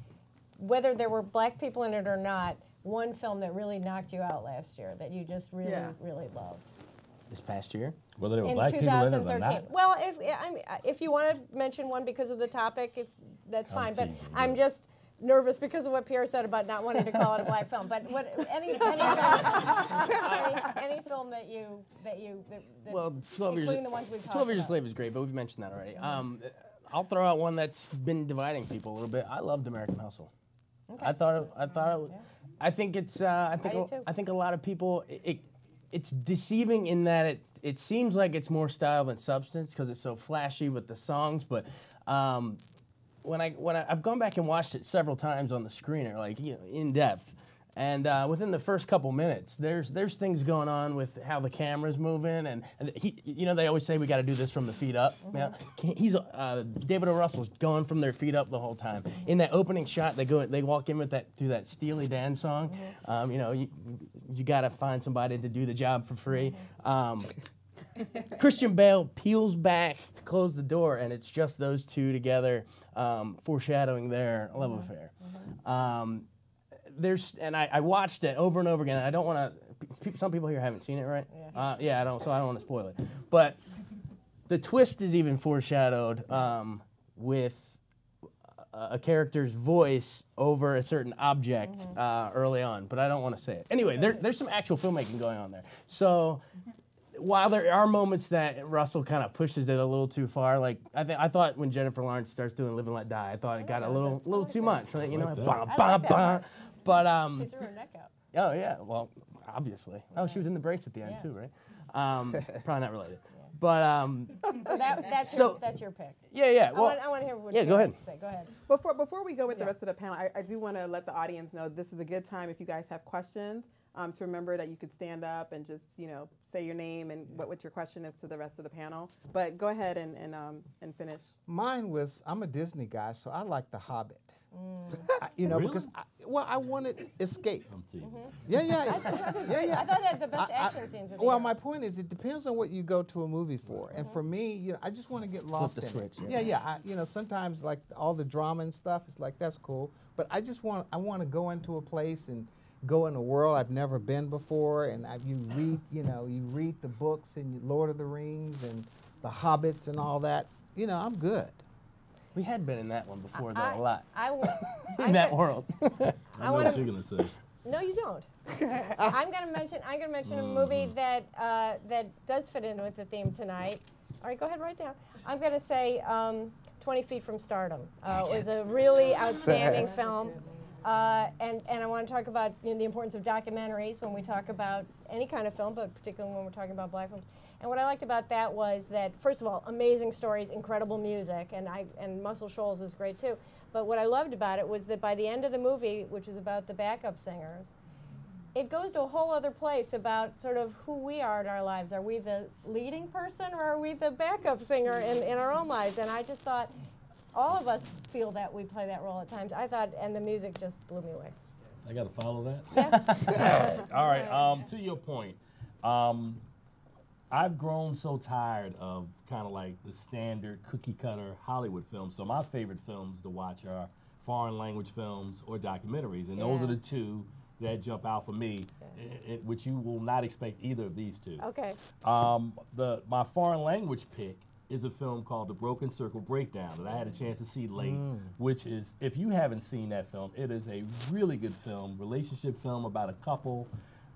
whether there were black people in it or not, one film that really knocked you out last year that you just really, really loved. This past year? Whether there were In black people in it or 2013. not. Well, if you want to mention one because of the topic, that's fine. But I'm just nervous because of what Pierre said about not wanting to call it a black film. But any film that you Well, 12 including the ones we talked 12 Years a about. Slave is great, but we've mentioned that already. I'll throw out one that's been dividing people a little bit. I loved American Hustle. Okay. I think it's I think a lot of people it's deceiving in that it seems like it's more style than substance because it's so flashy with the songs, but when I've gone back and watched it several times on the screener, like, you know, in depth, and within the first couple minutes, there's things going on with how the camera's moving, and you know, they always say we got to do this from the feet up. Mm-hmm. You know, David O. Russell's going from their feet up the whole time. In that opening shot, they walk in with through that Steely Dan song. Mm-hmm. You know, you got to find somebody to do the job for free. Christian Bale peels back to close the door, and it's just those two together, foreshadowing their love affair. I watched it over and over again. And I don't want to. Some people here haven't seen it, right? Yeah. I don't want to spoil it. But the twist is even foreshadowed with a character's voice over a certain object early on. But I don't want to say it. Anyway, there's some actual filmmaking going on there. So, while there are moments that Russell kind of pushes it a little too far, like I thought when Jennifer Lawrence starts doing Live and Let Die, I thought it got a little too much, right? You know, But she threw her neck out. Oh yeah, well, obviously. Oh, she was in the brace at the end too, right? Probably not related. But so that's your pick. Yeah. Well, I want to hear what you have ahead. to say. Go ahead. Before we go with the rest of the panel, I do want to let the audience know this is a good time if you guys have questions. To remember that you could stand up and just, you know, say your name and what your question is to the rest of the panel. But go ahead and finish. Mine was, I'm a Disney guy, so I like The Hobbit. You know, Really? because I wanted escape. I'm teasing. Yeah. I thought it had the best action scenes of the Well, year. my point is, it depends on what you go to a movie for. And for me, you know, I just want to get lost the in switch, it. Yeah. You know, sometimes like all the drama and stuff, it's like that's cool. But I want to go into a place and go in a world I've never been before, and you read the books and Lord of the Rings and the Hobbits and all that. You know, I'm good. we had been in that one before, though, a lot. In that world. I know what you're gonna say. No, you don't. I'm gonna mention a movie that does fit in with the theme tonight. All right, go ahead, write down. I'm gonna say 20 Feet from Stardom. It was a really outstanding film. And I want to talk about the importance of documentaries when we talk about any kind of film, but particularly when we're talking about black films. And what I liked about that was that, first of all, amazing stories, incredible music, and Muscle Shoals is great too. But what I loved about it was that by the end of the movie, which is about the backup singers, it goes to a whole other place about sort of who we are in our lives. Are we the leading person, or are we the backup singer in our own lives? And I just thought, all of us feel that we play that role at times. I thought, and the music just blew me away. I got to follow that? Yeah. All right, to your point, I've grown so tired of kind of like the standard cookie cutter Hollywood films. So my favorite films to watch are foreign language films or documentaries, and those are the two that jump out for me, which you will not expect either of these two. Okay. My foreign language pick is a film called The Broken Circle Breakdown that I had a chance to see late, which is, if you haven't seen that film, it is a really good film, relationship film about a couple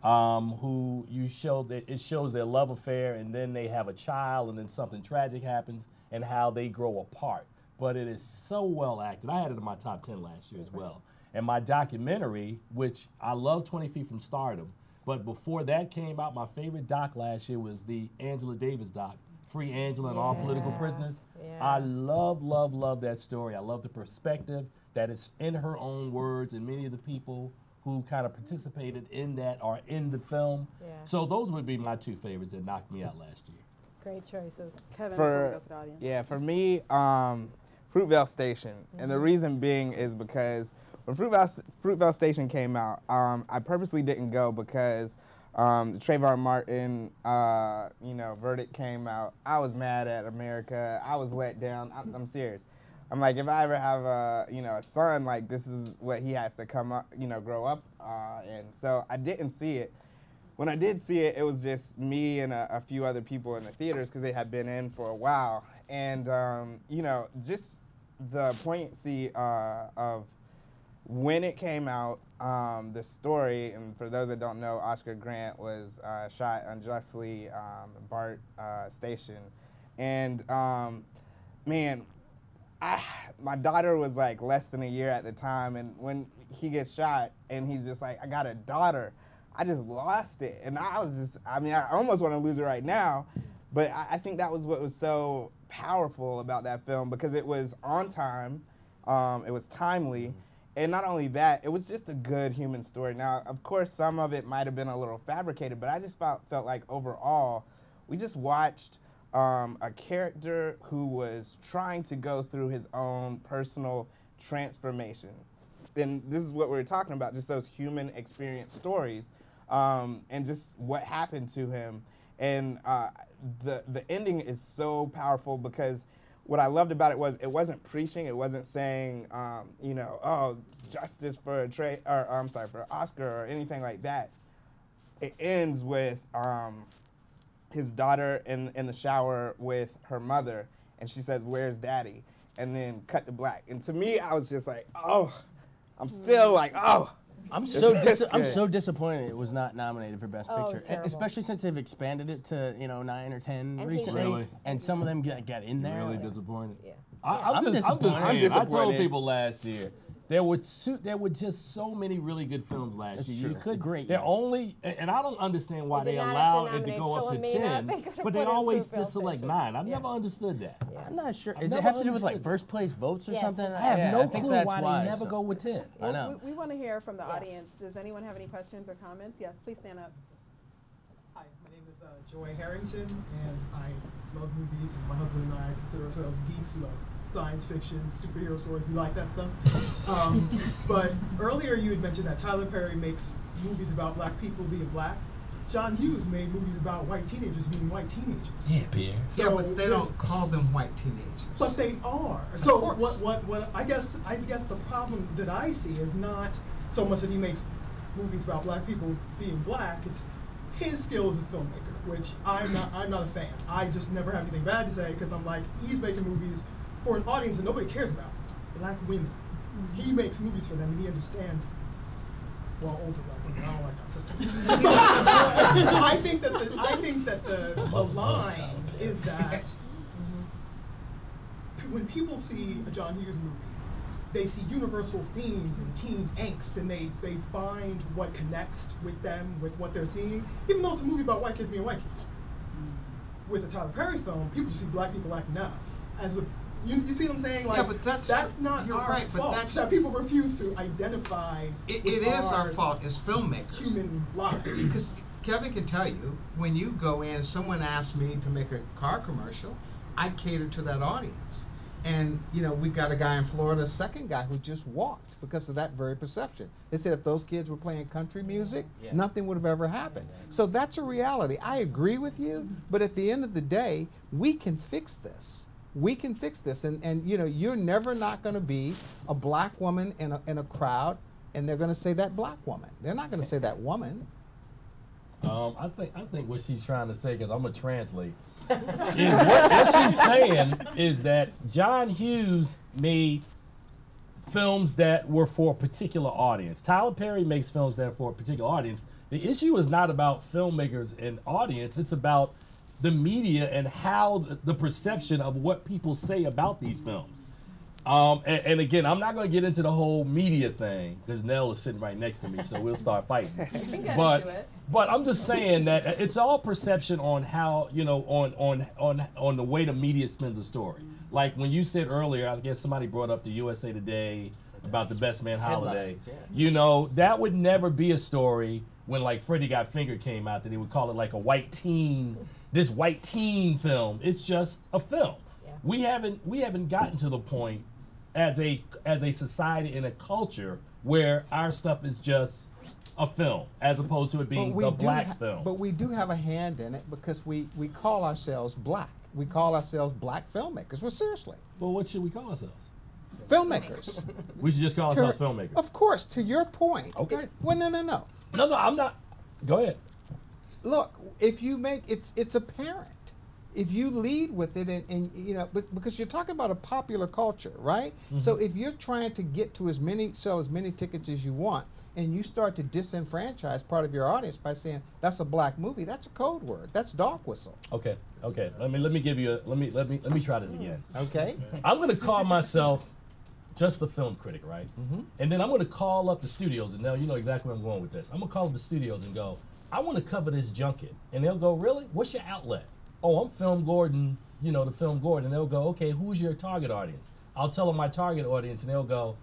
who it shows their love affair, and then they have a child, and then something tragic happens, and how they grow apart. But it is so well acted. I had it in my top 10 last year as well. And my documentary, which I love 20 Feet from Stardom, but before that came out, my favorite doc last year was the Angela Davis doc, Free Angela and All Political Prisoners. I love that story. I love the perspective that it's in her own words, and many of the people who kind of participated in that are in the film. So those would be my two favorites that knocked me out last year. Great choices. Kevin, before we go to the audience. Yeah, for me, Fruitvale Station. And the reason being is because when Fruitvale Station came out, I purposely didn't go because the Trayvon Martin, verdict came out. I was mad at America. I was let down. I'm serious. I'm like, if I ever have a son, like, this is what he has to come up, grow up. And so I didn't see it. When I did see it, it was just me and a few other people in the theaters because they had been in for a while. And, just the poignancy of when it came out, the story, and for those that don't know, Oscar Grant was shot unjustly in BART station. And, man, my daughter was like less than a year at the time, and when he gets shot and he's just like, I got a daughter, I just lost it. And I almost want to lose it right now, but I think that was what was so powerful about that film, because it was on time, it was timely, and not only that, it was just a good human story. Now, of course, some of it might have been a little fabricated, but I just felt like overall, we just watched a character who was trying to go through his own personal transformation. And this is what we were talking about, just those human experience stories, and just what happened to him. And the ending is so powerful, because what I loved about it was it wasn't preaching, it wasn't saying, oh, justice for for Oscar or anything like that. It ends with his daughter in the shower with her mother, and she says, "Where's Daddy?" And then cut to black. And to me, I was just like, oh, I'm still like, oh. I'm so disappointed it was not nominated for Best Picture, terrible. Especially since they've expanded it to 9 or 10 And recently, Really? and some of them got in there. Really disappointed. Yeah. I'm just saying, I told people last year, there were just so many really good films last year. You could, they're only, and I don't understand why they allow it to go up to 10, but they always just select 9. I've never understood that. I'm not sure. Does it have to do with like first place votes or something? I have no clue why they never so. go with 10. I know. We want to hear from the audience. Does anyone have any questions or comments? Yes, please stand up. Hi, my name is Joy Harrington, and I love movies, and my husband and I consider ourselves geeks. We like science fiction, superhero stories, we like that stuff. But earlier you had mentioned that Tyler Perry makes movies about black people being black. John Hughes made movies about white teenagers being white teenagers. Yeah, Pierre. So yeah, but they don't call them white teenagers. But they are. So what I guess the problem that I see is not so much that he makes movies about black people being black, it's his skill as a filmmaker, which I'm not a fan. I just never have anything bad to say, because I'm like, he's making movies for an audience that nobody cares about, black women. He makes movies for them, and he understands, well, older black women, I don't like that. I think that the line is that when people see a John Hughes movie, they see universal themes and teen angst, and they find what connects with them, with what they're seeing, even though it's a movie about white kids being white kids. With a Tyler Perry film, people just see black people acting out. You see what I'm saying? Like, yeah, but that's not you're our right, fault. but that's, that people refuse to identify. It is our fault as filmmakers. Human lives. Because Kevin can tell you, when you go in, someone asks me to make a car commercial, I cater to that audience. And, you know, we got a guy in Florida, a second guy, who just walked because of that very perception. They said if those kids were playing country music, nothing would have ever happened. So that's a reality. I agree with you, but at the end of the day, we can fix this. We can fix this. And you know, you're never not going to be a black woman in a crowd, and they're going to say that black woman. They're not going to say that woman. I think what she's trying to say, because I'm going to translate, is what she's saying is that John Hughes made films that were for a particular audience. Tyler Perry makes films that are for a particular audience. The issue is not about filmmakers and audience. It's about the media and how the perception of what people say about these films. And again, I'm not going to get into the whole media thing because Nell is sitting right next to me, so we'll start fighting. But I'm just saying that it's all perception on how, you know, on the way the media spins a story. Like when you said earlier, I guess somebody brought up the USA Today about the Best Man Holiday. You know, that would never be a story when like Freddie Got Fingered came out that they would call it like a white teen, this white teen film. It's just a film. Yeah. We haven't gotten to the point as a society and a culture where our stuff is just a film as opposed to it being the black film. But we do have a hand in it because we call ourselves black. We call ourselves black filmmakers. Well, seriously. Well, what should we call ourselves? Filmmakers. We should just call ourselves filmmakers. Of course, to your point. Okay. Well, no. No, I'm not. Go ahead. Look, if you make it's apparent. If you lead with it, and you know, but because you're talking about a popular culture, right? Mm-hmm. So if you're trying to get to sell as many tickets as you want, and you start to disenfranchise part of your audience by saying that's a black movie, that's a code word. That's dog whistle. Okay. Let me give you let me try this again. Okay. I'm gonna call myself just the film critic, right? Mm-hmm. And then I'm gonna call up the studios, and now you know exactly where I'm going with this. I'm gonna call up the studios and go, I want to cover this junket, and they'll go, really? What's your outlet? Oh, I'm Film Gordon, you know, the Film Gordon. And they'll go, okay, who's your target audience? I'll tell them my target audience, and they'll go,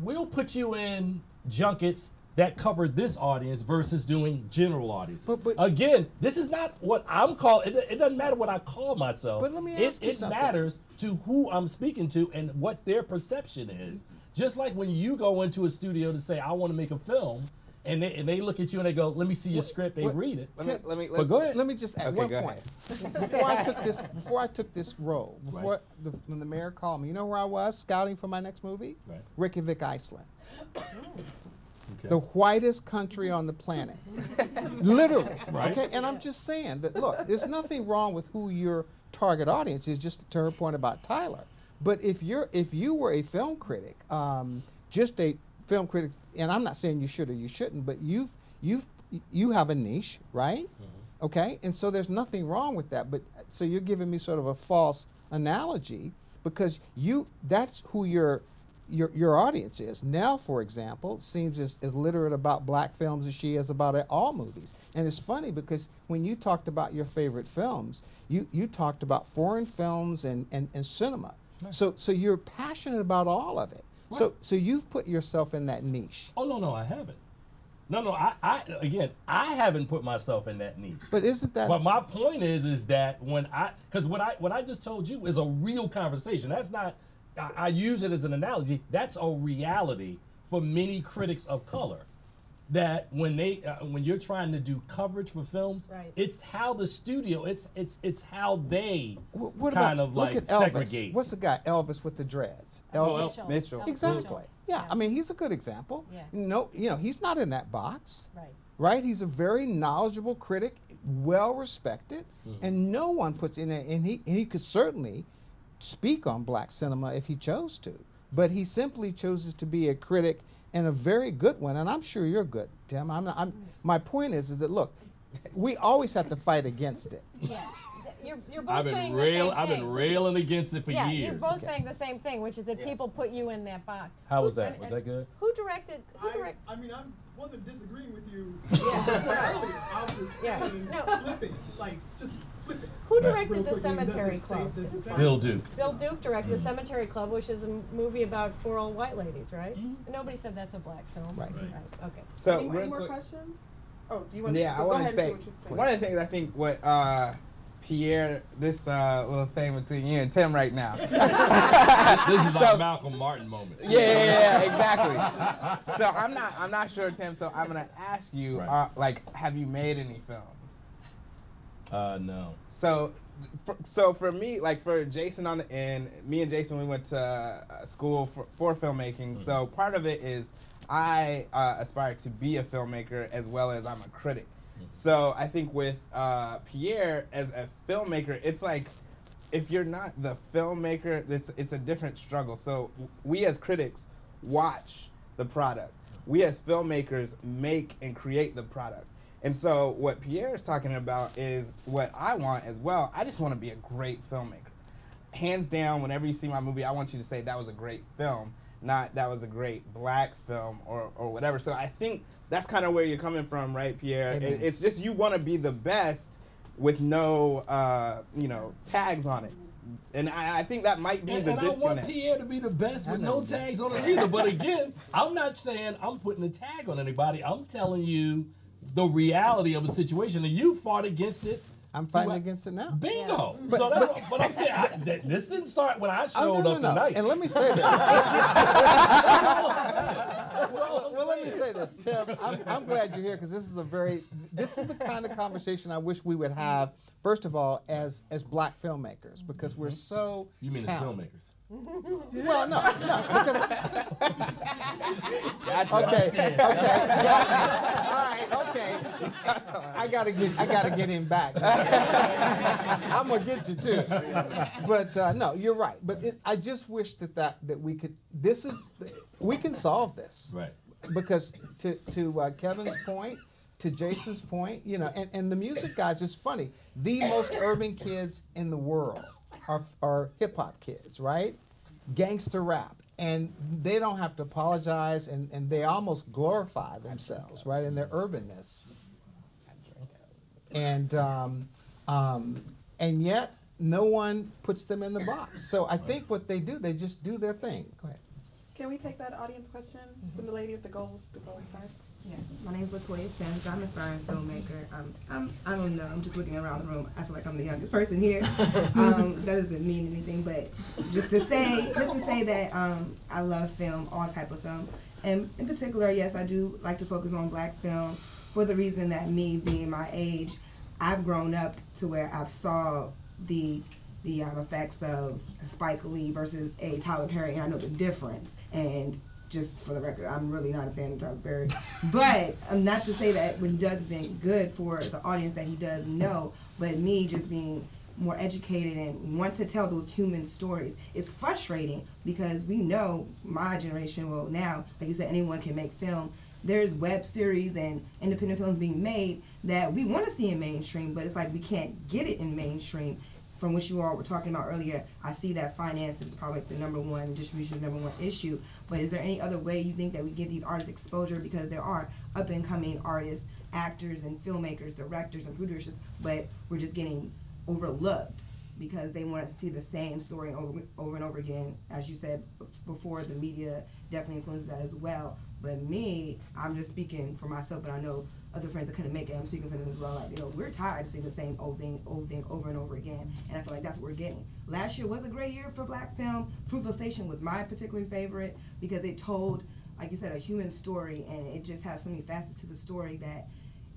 we'll put you in junkets that cover this audience versus doing general audiences. But again, this is not what I'm called. It doesn't matter what I call myself. But let me ask you something. It matters to who I'm speaking to and what their perception is. Just like when you go into a studio to say, I want to make a film, and they look at you and they go, let me see your script. They read it. But go ahead. Let me just add one point. Before I took this role, when the mayor called me, you know where I was scouting for my next movie? Right. Reykjavik, Iceland. Okay. The whitest country on the planet. Literally. Right. Okay. And I'm just saying that, look, there's nothing wrong with who your target audience is, just to her point about Tyler. But if you were a film critic, just a film critic, and I'm not saying you should or you shouldn't, but you have a niche, right? Mm-hmm. Okay, and so there's nothing wrong with that. But so you're giving me sort of a false analogy because that's who your audience is. Nell, for example, seems as literate about black films as she is about all movies. And it's funny because when you talked about your favorite films, you talked about foreign films and cinema. Right. So you're passionate about all of it. Right. So you've put yourself in that niche. Oh no, I haven't. No, I haven't put myself in that niche. But isn't that? But my point is that because what I just told you is a real conversation. That's not. I use it as an analogy. That's a reality for many critics of color. That when you're trying to do coverage for films, right. It's how the studio, it's how they look at Elvis. segregate. What's the guy, Elvis with the dreads? Mitchell. Exactly. Yeah, I mean, he's a good example. Yeah. No, he's not in that box. Right? He's a very knowledgeable critic, well respected, and no one puts in it. And he could certainly speak on black cinema if he chose to, but he simply chooses to be a critic. And a very good one, and I'm sure you're good, Tim. My point is that look, we always have to fight against it. Yes. you're both saying the same thing. I've been railing against it for years. Yeah, you're both saying the same thing, which is that people put you in that box. How was that? Was that good? Who directed? I mean, I wasn't disagreeing with you earlier. I was just saying, flipping, like just flipping. Who directed The Cemetery Club? Bill Duke. Bill Duke directed The Cemetery Club, which is a movie about 4 old white ladies, right? Nobody said that's a black film. Right. Okay. So Any more questions? Oh, do you want to? Yeah, I want to say one of the things I think what Pierre, this little thing between you and Tim right now. This is our Malcolm Martin moment. Yeah, exactly. So I'm not sure, Tim. So I'm gonna ask you, like, have you made any films? No. So for me, like for Jason on the end, me and Jason, we went to school for filmmaking. So part of it is I aspire to be a filmmaker as well as I'm a critic. So I think with Pierre as a filmmaker, it's like if you're not the filmmaker, it's a different struggle. So we as critics watch the product. We as filmmakers make and create the product. And so what Pierre is talking about is what I want as well. I just want to be a great filmmaker. Hands down, whenever you see my movie, I want you to say that was a great film, not that was a great black film or whatever. So I think that's kind of where you're coming from, right, Pierre? It's just you want to be the best with no, tags on it. And I think that might be the disconnect. I want Pierre to be the best with no tags on it either. But again, I'm not saying I'm putting a tag on anybody. I'm telling you the reality of a situation, and you fought against it. I'm fighting against it now. Bingo. Yeah. So that's what I'm saying. This didn't start when I showed up tonight. And let me say this. well, let me say this, Tim. I'm glad you're here because this is the kind of conversation I wish we would have. First of all, as black filmmakers, because we're so You mean talented. as filmmakers? Well, no, because Gotcha. okay. All right, okay. I gotta get him back. I'm gonna get you too. But no, you're right. But I just wish that we could. We can solve this. Right. Because to Kevin's point, to Jason's point, and the music guys, it's funny. The most urban kids in the world are hip hop kids, right? Gangster rap. And they don't have to apologize, and they almost glorify themselves, right, in their urbanness. And yet no one puts them in the box. So I think what they do, they just do their thing. Go ahead. Can we take that audience question from the lady of the gold scarf? Yes, my name is Latoya Sims. I'm an aspiring filmmaker. I don't know. I'm just looking around the room. I feel like I'm the youngest person here. That doesn't mean anything, but just to say that I love film, all type of film, and in particular, yes, I do like to focus on black film for the reason that me being my age, I've grown up to where I've saw the effects of Spike Lee versus a Tyler Perry, and I know the difference. And just for the record, I'm really not a fan of Tyler Perry. But not to say that when he does things good for the audience that he does know, but me just being more educated and want to tell those human stories is frustrating because we know my generation, well now, like you said, anyone can make film. There's web series and independent films being made that we want to see in mainstream, but it's like we can't get it in mainstream. From what you all were talking about earlier, I see that finance is probably the #1, distribution is the #1 issue. But is there any other way you think that we give these artists exposure? Because there are up-and-coming artists, actors, and filmmakers, directors, and producers, but we're just getting overlooked because they want to see the same story over and over again. As you said before, the media definitely influences that as well. But me, I'm just speaking for myself, but I know other friends that couldn't make it, I'm speaking for them as well. Like, we're tired of seeing the same old thing over and over again, and I feel like that's what we're getting. Last year was a great year for black film. Fruitvale Station was my particular favorite because it told, like you said, a human story, and it just has so many facets to the story that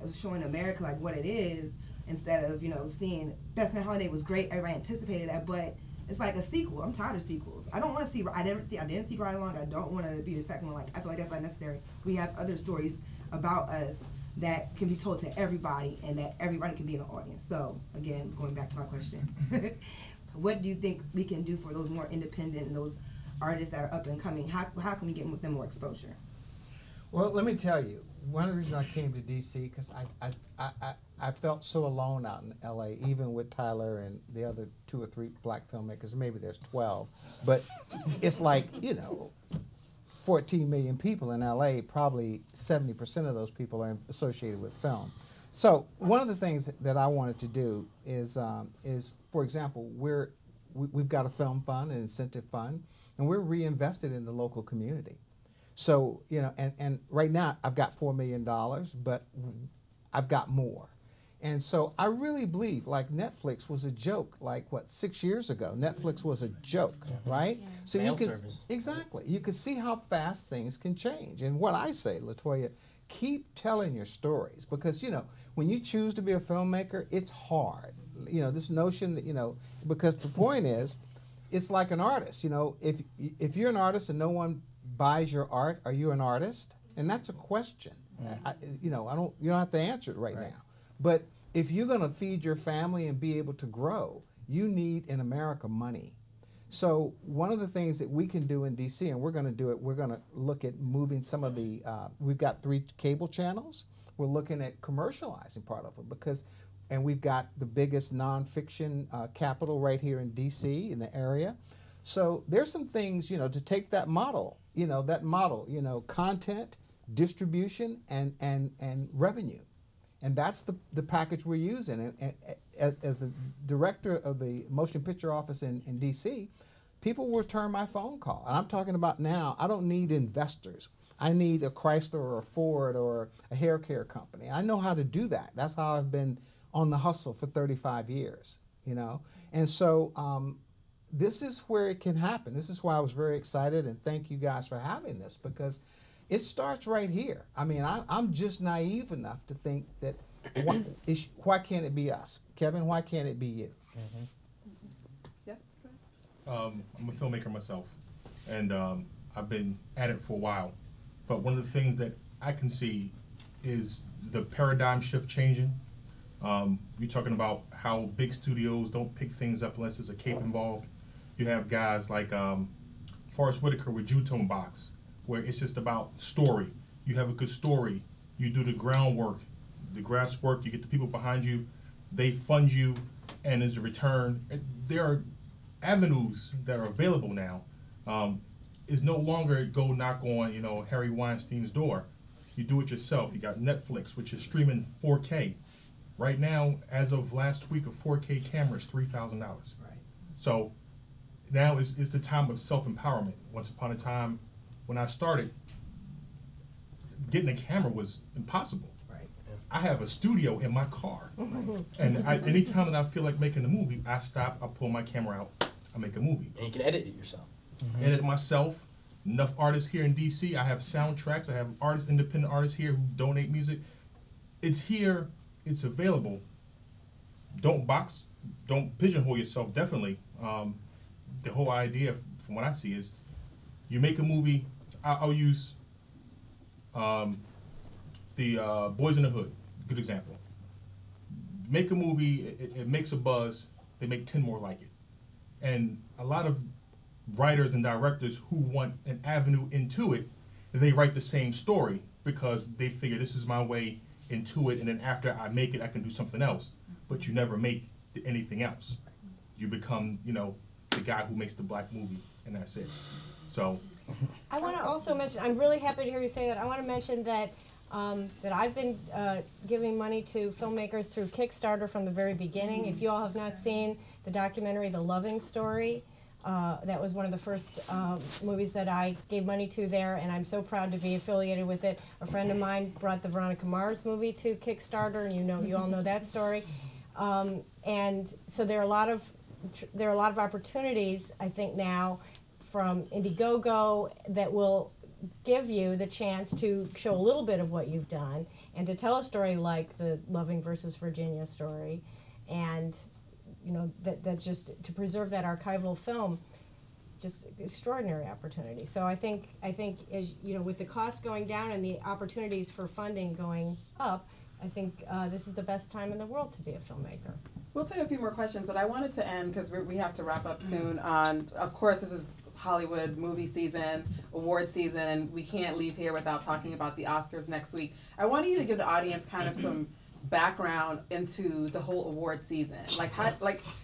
it was showing America like what it is, instead of seeing Best Man Holiday was great, everybody anticipated that, but it's like a sequel. I'm tired of sequels. I don't want to see. I didn't see Ride Along. I don't want to be the second one. Like I feel like that's not necessary. We have other stories about us that can be told to everybody, and that everybody can be in the audience. So again, going back to my question, what do you think we can do for those more independent and those artists that are up and coming? How can we get them more exposure? Well, let me tell you, one of the reasons I came to D.C. because I felt so alone out in L.A., even with Tyler and the other 2 or 3 black filmmakers. Maybe there's 12, but it's like, 14 million people in L.A., probably 70% of those people are associated with film. So one of the things that I wanted to do is for example, we've got a film fund, an incentive fund, and we're reinvested in the local community. So, and right now I've got $4 million, but I've got more. And so I really believe, like, Netflix was a joke, like, 6 years ago? Netflix was a joke, right? Yeah. So Mail you could, service. Exactly. You could see how fast things can change. And what I say, LaToya, keep telling your stories, because, when you choose to be a filmmaker, it's hard. This notion that, because the point is, it's like an artist. If you're an artist and no one buys your art, are you an artist? And that's a question. You don't have to answer it right now. But if you're going to feed your family and be able to grow, you need, in America, money. So one of the things that we can do in D.C., and we're going to do it, we're going to look at moving some of the, we've got 3 cable channels. We're looking at commercializing part of them and we've got the biggest nonfiction capital right here in D.C., in the area. So there's some things, to take that model, content, distribution, and revenue. And that's the package we're using. And as the director of the motion picture office in D.C., people will return my phone call. And I'm talking about now, I don't need investors. I need a Chrysler or a Ford or a hair care company. I know how to do that. That's how I've been on the hustle for 35 years, And so this is where it can happen. This is why I was very excited, and thank you guys for having this, because it starts right here. I mean, I'm just naive enough to think that why can't it be us? Kevin, why can't it be you? Mm-hmm. Yes? I'm a filmmaker myself, and I've been at it for a while. But one of the things that I can see is the paradigm shift changing. You're talking about how big studios don't pick things up unless there's a cape involved. You have guys like Forrest Whitaker with Jutone Box, where it's just about story. You have a good story, you do the groundwork, the grass work, you get the people behind you, they fund you, and as a return, there are avenues that are available now. Is no longer go knock on, Harry Weinstein's door. You do it yourself. You got Netflix, which is streaming 4K. Right now, as of last week, a 4K camera is $3,000. Right. So now is the time of self-empowerment. Once upon a time, when I started, getting a camera was impossible. Right. I have a studio in my car. And anytime that I feel like making a movie, I stop, I pull my camera out, I make a movie. And you can edit it yourself. Mm-hmm. Edit it myself. Enough artists here in DC. I have soundtracks. I have artists, independent artists here who donate music. It's here. It's available. Don't pigeonhole yourself, definitely. The whole idea, from what I see, is you make a movie. I'll use the Boys in the Hood, good example. Make a movie, it makes a buzz, they make 10 more like it. And a lot of writers and directors who want an avenue into it, they write the same story because they figure this is my way into it, and then after I make it, I can do something else. But you never make anything else. You become, the guy who makes the black movie, and that's it. So I want to also mention, I'm really happy to hear you say that. I want to mention that that I've been giving money to filmmakers through Kickstarter from the very beginning. If you all have not seen the documentary, The Loving Story, that was one of the first movies that I gave money to there, and I'm so proud to be affiliated with it. A friend of mine brought the Veronica Mars movie to Kickstarter, and you all know that story. And so there are a lot of opportunities, I think, now from Indiegogo that will give you the chance to show a little bit of what you've done and to tell a story like the Loving versus Virginia story, and that just to preserve that archival film, just extraordinary opportunity. So I think as with the costs going down and the opportunities for funding going up, I think this is the best time in the world to be a filmmaker. We'll take a few more questions, but I wanted to end, because we have to wrap up soon, on, of course, this is Hollywood movie season, award season, and we can't leave here without talking about the Oscars next week. I wanted you to give the audience kind of some background into the whole award season, like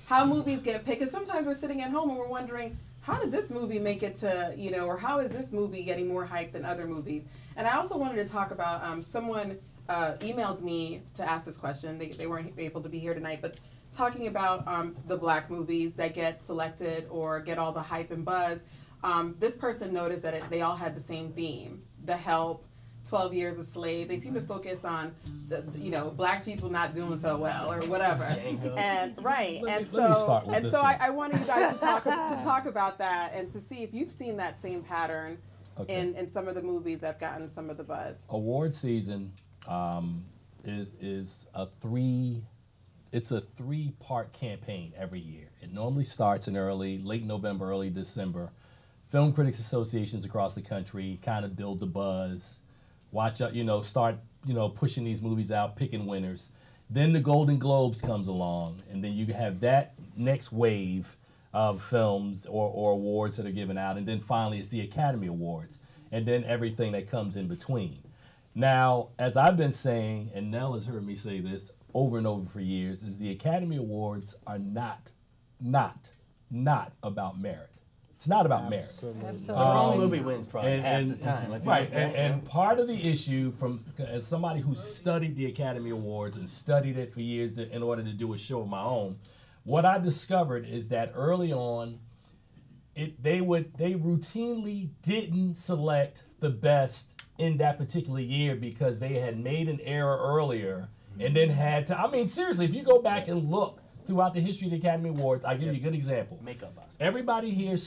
how movies get picked. Because sometimes we're sitting at home and we're wondering, how did this movie make it to, or how is this movie getting more hype than other movies? And I also wanted to talk about, someone emailed me to ask this question. They weren't able to be here tonight, but talking about the black movies that get selected or get all the hype and buzz. This person noticed that they all had the same theme: The Help, 12 Years a Slave. They seem to focus on, black people not doing so well or whatever. And so I wanted you guys to talk about that and to see if you've seen that same pattern in some of the movies that have gotten some of the buzz. Award season is a three-part campaign every year. It normally starts in late November, early December. Film critics associations across the country kind of build the buzz, start pushing these movies out, picking winners. Then the Golden Globes comes along, and then you have that next wave of films or awards that are given out, and then finally it's the Academy Awards, and then everything that comes in between. Now, as I've been saying, and Nell has heard me say this over and over for years, is the Academy Awards are not about merit. It's not about merit. Absolutely. The wrong movie wins probably half the time. Right, and part of the issue, as somebody who studied the Academy Awards and studied it for years in order to do a show of my own, what I discovered is that early on, they routinely didn't select the best in that particular year because they had made an error earlier and then had to. Seriously, if you go back and look throughout the history of the Academy Awards, I'll give you a good example. Makeup Oscars. Everybody here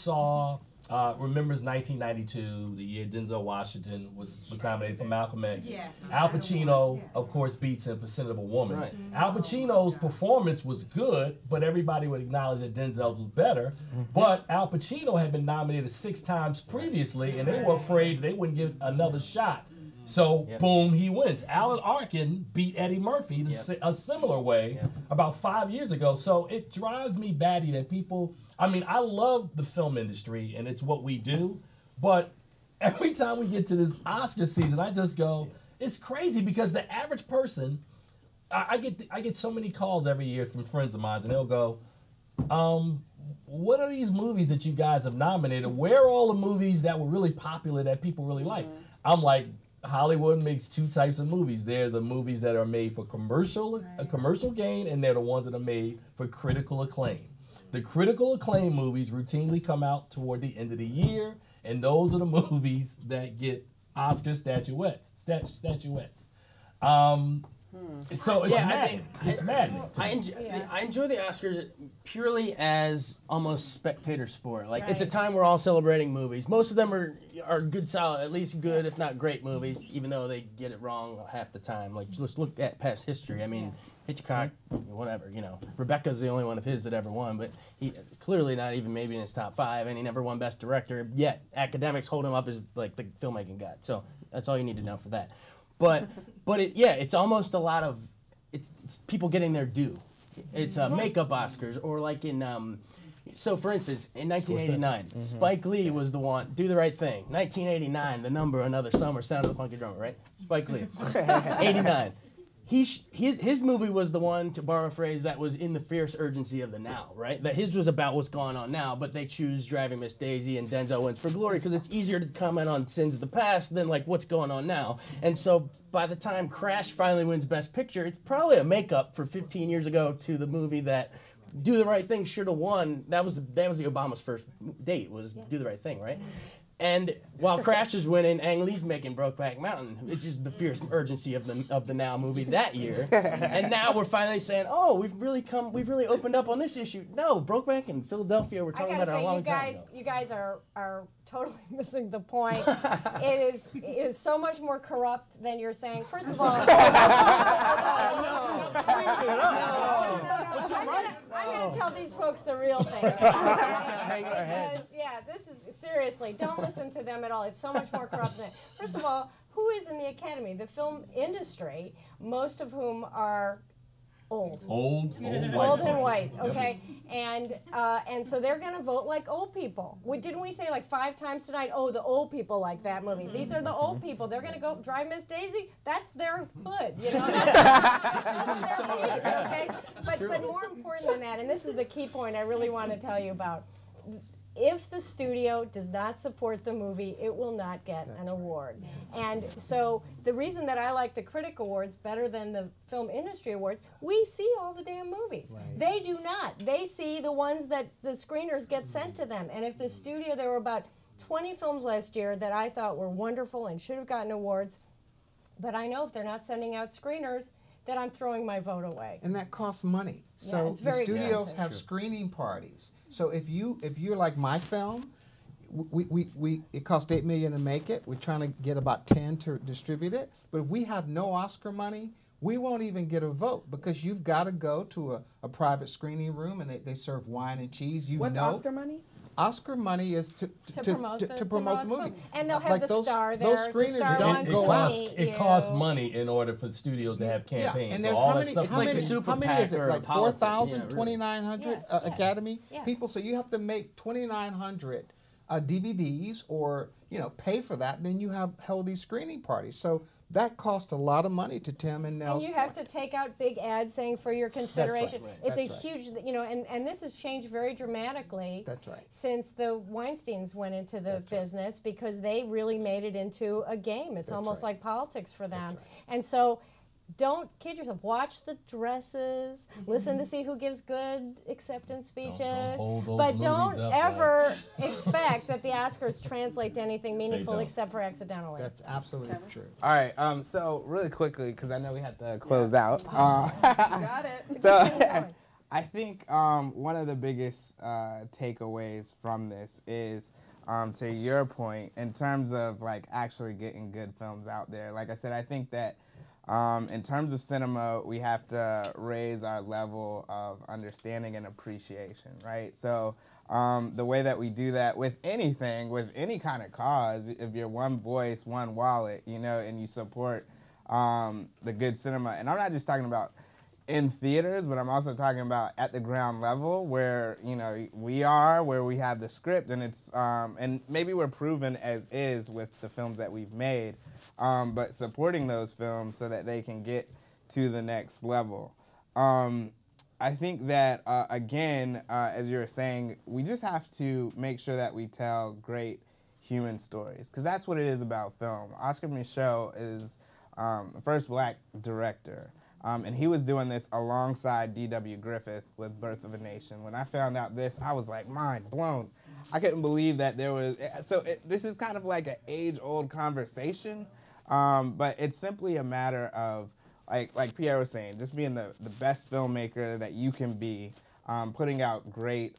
remembers 1992, the year Denzel Washington was nominated for Malcolm X. Yeah. Al Pacino, of course, beats him for Sin of a Woman. Right. Al Pacino's performance was good, but everybody would acknowledge that Denzel's was better. But Al Pacino had been nominated 6 times previously, and they were afraid they wouldn't get another shot. So, boom, he wins. Alan Arkin beat Eddie Murphy a similar way about 5 years ago. So it drives me batty that people, I love the film industry and it's what we do, but every time we get to this Oscar season, I just go, it's crazy because the average person, I get so many calls every year from friends of mine and they'll go, what are these movies that you guys have nominated? Where are all the movies that were really popular that people really like? I'm like, Hollywood makes 2 types of movies. They're the movies that are made for commercial gain, and they're the ones that are made for critical acclaim. The critical acclaim movies routinely come out toward the end of the year, and those are the movies that get Oscar statuettes. So it's maddening. It's maddening. I enjoy the Oscars purely as almost spectator sport. Like it's a time we're all celebrating movies. Most of them are good, solid, at least good, if not great movies, even though they get it wrong half the time. Like let's look at past history. Hitchcock, whatever, Rebecca's the only one of his that ever won, but he clearly not even maybe in his top 5, and he never won Best Director. Yet academics hold him up as like the filmmaking god. So that's all you need to know for that. But it's almost a lot of it's people getting their due. It's makeup Oscars or like in so for instance in 1989 Spike Lee was the one. Do the Right Thing. 1989 The Number, Another Summer, Sound of the Funky Drummer, right? Spike Lee. 89. His movie was the one, to borrow a phrase, that was in the fierce urgency of the now, right? That his was about what's going on now, but they choose Driving Miss Daisy and Denzel wins for Glory because it's easier to comment on sins of the past than like what's going on now. And so by the time Crash finally wins Best Picture, it's probably a makeup for 15 years ago to the movie that Do the Right Thing should have won. That was the Obama's first date, was Do the Right Thing, right? And while Crash is winning, Ang Lee's making Brokeback Mountain, which is the fierce urgency of the Now movie that year. And now we're finally saying, oh, we've really opened up on this issue. No, Brokeback in Philadelphia, we're talking about it a long time ago. You guys are totally missing the point. It is so much more corrupt than you're saying. First of all, I'm going to tell these folks the real thing. Because, this is, seriously, don't listen to them at all. It's so much more corrupt than that. First of all, who is in the Academy? The film industry, most of whom are Old. Old white. Old and white, okay? And so they're going to vote like old people. Didn't we say like 5 times tonight, oh, the old people like that movie. These are the old people. They're going to go drive Miss Daisy. That's their hood, you know? Okay? But more important than that, and this is the key point I really want to tell you about, if the studio does not support the movie, it will not get an award. And so the reason that I like the Critic Awards better than the Film Industry Awards, we see all the damn movies. Right. They do not. They see the ones that the screeners get sent to them. And if the studio, there were about 20 films last year that I thought were wonderful and should have gotten awards, but I know if they're not sending out screeners, that I'm throwing my vote away. And that costs money. So it's the very studios expensive. have screening parties. So if you're like my film, it cost $8 million to make it. We're trying to get about 10 to distribute it. But if we have no Oscar money, we won't even get a vote because you've got to go to a private screening room and they serve wine and cheese. What's Oscar money? Oscar money is to promote the movie. And they'll have like the star there. Those screeners don't go out. It costs money in order for studios to have campaigns. And so there's all how that many, stuff. how many, how many is it? Like 4,000, 2,900 Academy people. So you have to make 2,900 DVDs or pay for that. And then you have held these screening parties. So that cost a lot of money to Tim and Nell's. And you have to take out big ads saying for your consideration. That's right. It's a huge, and this has changed very dramatically. That's right. Since the Weinsteins went into the business because they really made it into a game. It's almost like politics for them. And so don't kid yourself. Watch the dresses. Listen to see who gives good acceptance speeches. Don't hold those but movies don't up, ever expect that the Oscars translate to anything meaningful except for accidentally. That's absolutely true. All right, so really quickly, because I know we have to close out. Got it. So I think one of the biggest takeaways from this is, to your point, in terms of like actually getting good films out there. Like I said, I think that in terms of cinema, we have to raise our level of understanding and appreciation, right? So the way that we do that with anything, with any kind of cause, if you're one voice, one wallet, and you support the good cinema. And I'm not just talking about in theaters, but I'm also talking about at the ground level where, we are, where we have the script and it's, and maybe we're proven as is with the films that we've made. But supporting those films so that they can get to the next level. I think that, again, as you were saying, we just have to make sure that we tell great human stories, because that's what it is about film. Oscar Micheaux is the first black director, and he was doing this alongside D.W. Griffith with Birth of a Nation. When I found out this, I was like, mind blown. I couldn't believe that there was, this is kind of like an age-old conversation. But it's simply a matter of, like Pierre was saying, just being the best filmmaker that you can be, putting out great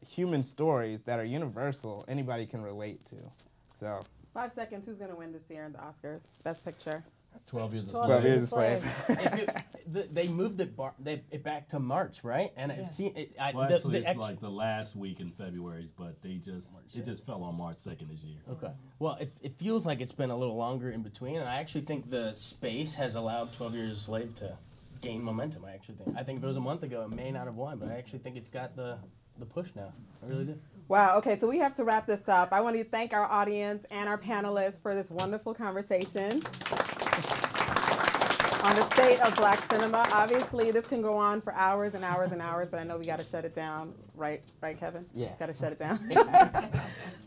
human stories that are universal, anybody can relate to. So 5 seconds, who's going to win this year in the Oscars? Best Picture? 12 Years a 12 Years a Slave. They moved it back to March, right? And it seemed actually, it's like the last week in February, but it just fell on March 2nd this year. Okay. Well, it feels like it's been a little longer in between, and I actually think the space has allowed 12 Years a Slave to gain momentum. I think if it was a month ago, it may not have won, but I actually think it's got the push now. I really do. Wow, okay, so we have to wrap this up. I want to thank our audience and our panelists for this wonderful conversation on the state of black cinema. Obviously, this can go on for hours and hours and hours, but I know we got to shut it down. Right, Kevin? Yeah. Got to shut it down.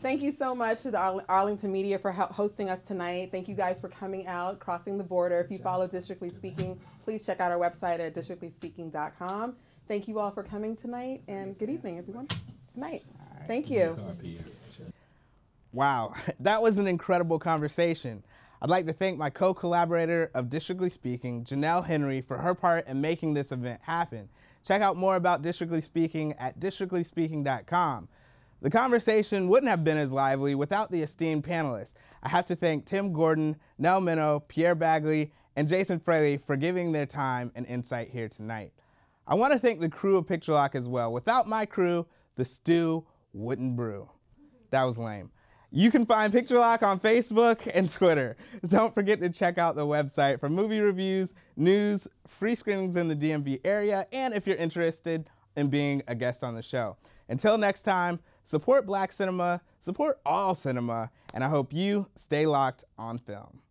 Thank you so much to the Arlington Media for hosting us tonight. Thank you guys for coming out, crossing the border. If you follow Districtly Speaking, please check out our website at districtlyspeaking.com. Thank you all for coming tonight, and good evening, everyone. Good night. Right. Thank you. Wow, that was an incredible conversation. I'd like to thank my co-collaborator of Districtly Speaking, Jonelle Henry, for her part in making this event happen. Check out more about Districtly Speaking at districtlyspeaking.com. The conversation wouldn't have been as lively without the esteemed panelists. I have to thank Tim Gordon, Nell Minow, Pierre Bagley, and Jason Fraley for giving their time and insight here tonight. I want to thank the crew of Picture Lock as well. Without my crew, the stew wouldn't brew. That was lame. You can find Picture Lock on Facebook and Twitter. Don't forget to check out the website for movie reviews, news, free screenings in the DMV area, and if you're interested in being a guest on the show. Until next time, support Black cinema, support all cinema, and I hope you stay locked on film.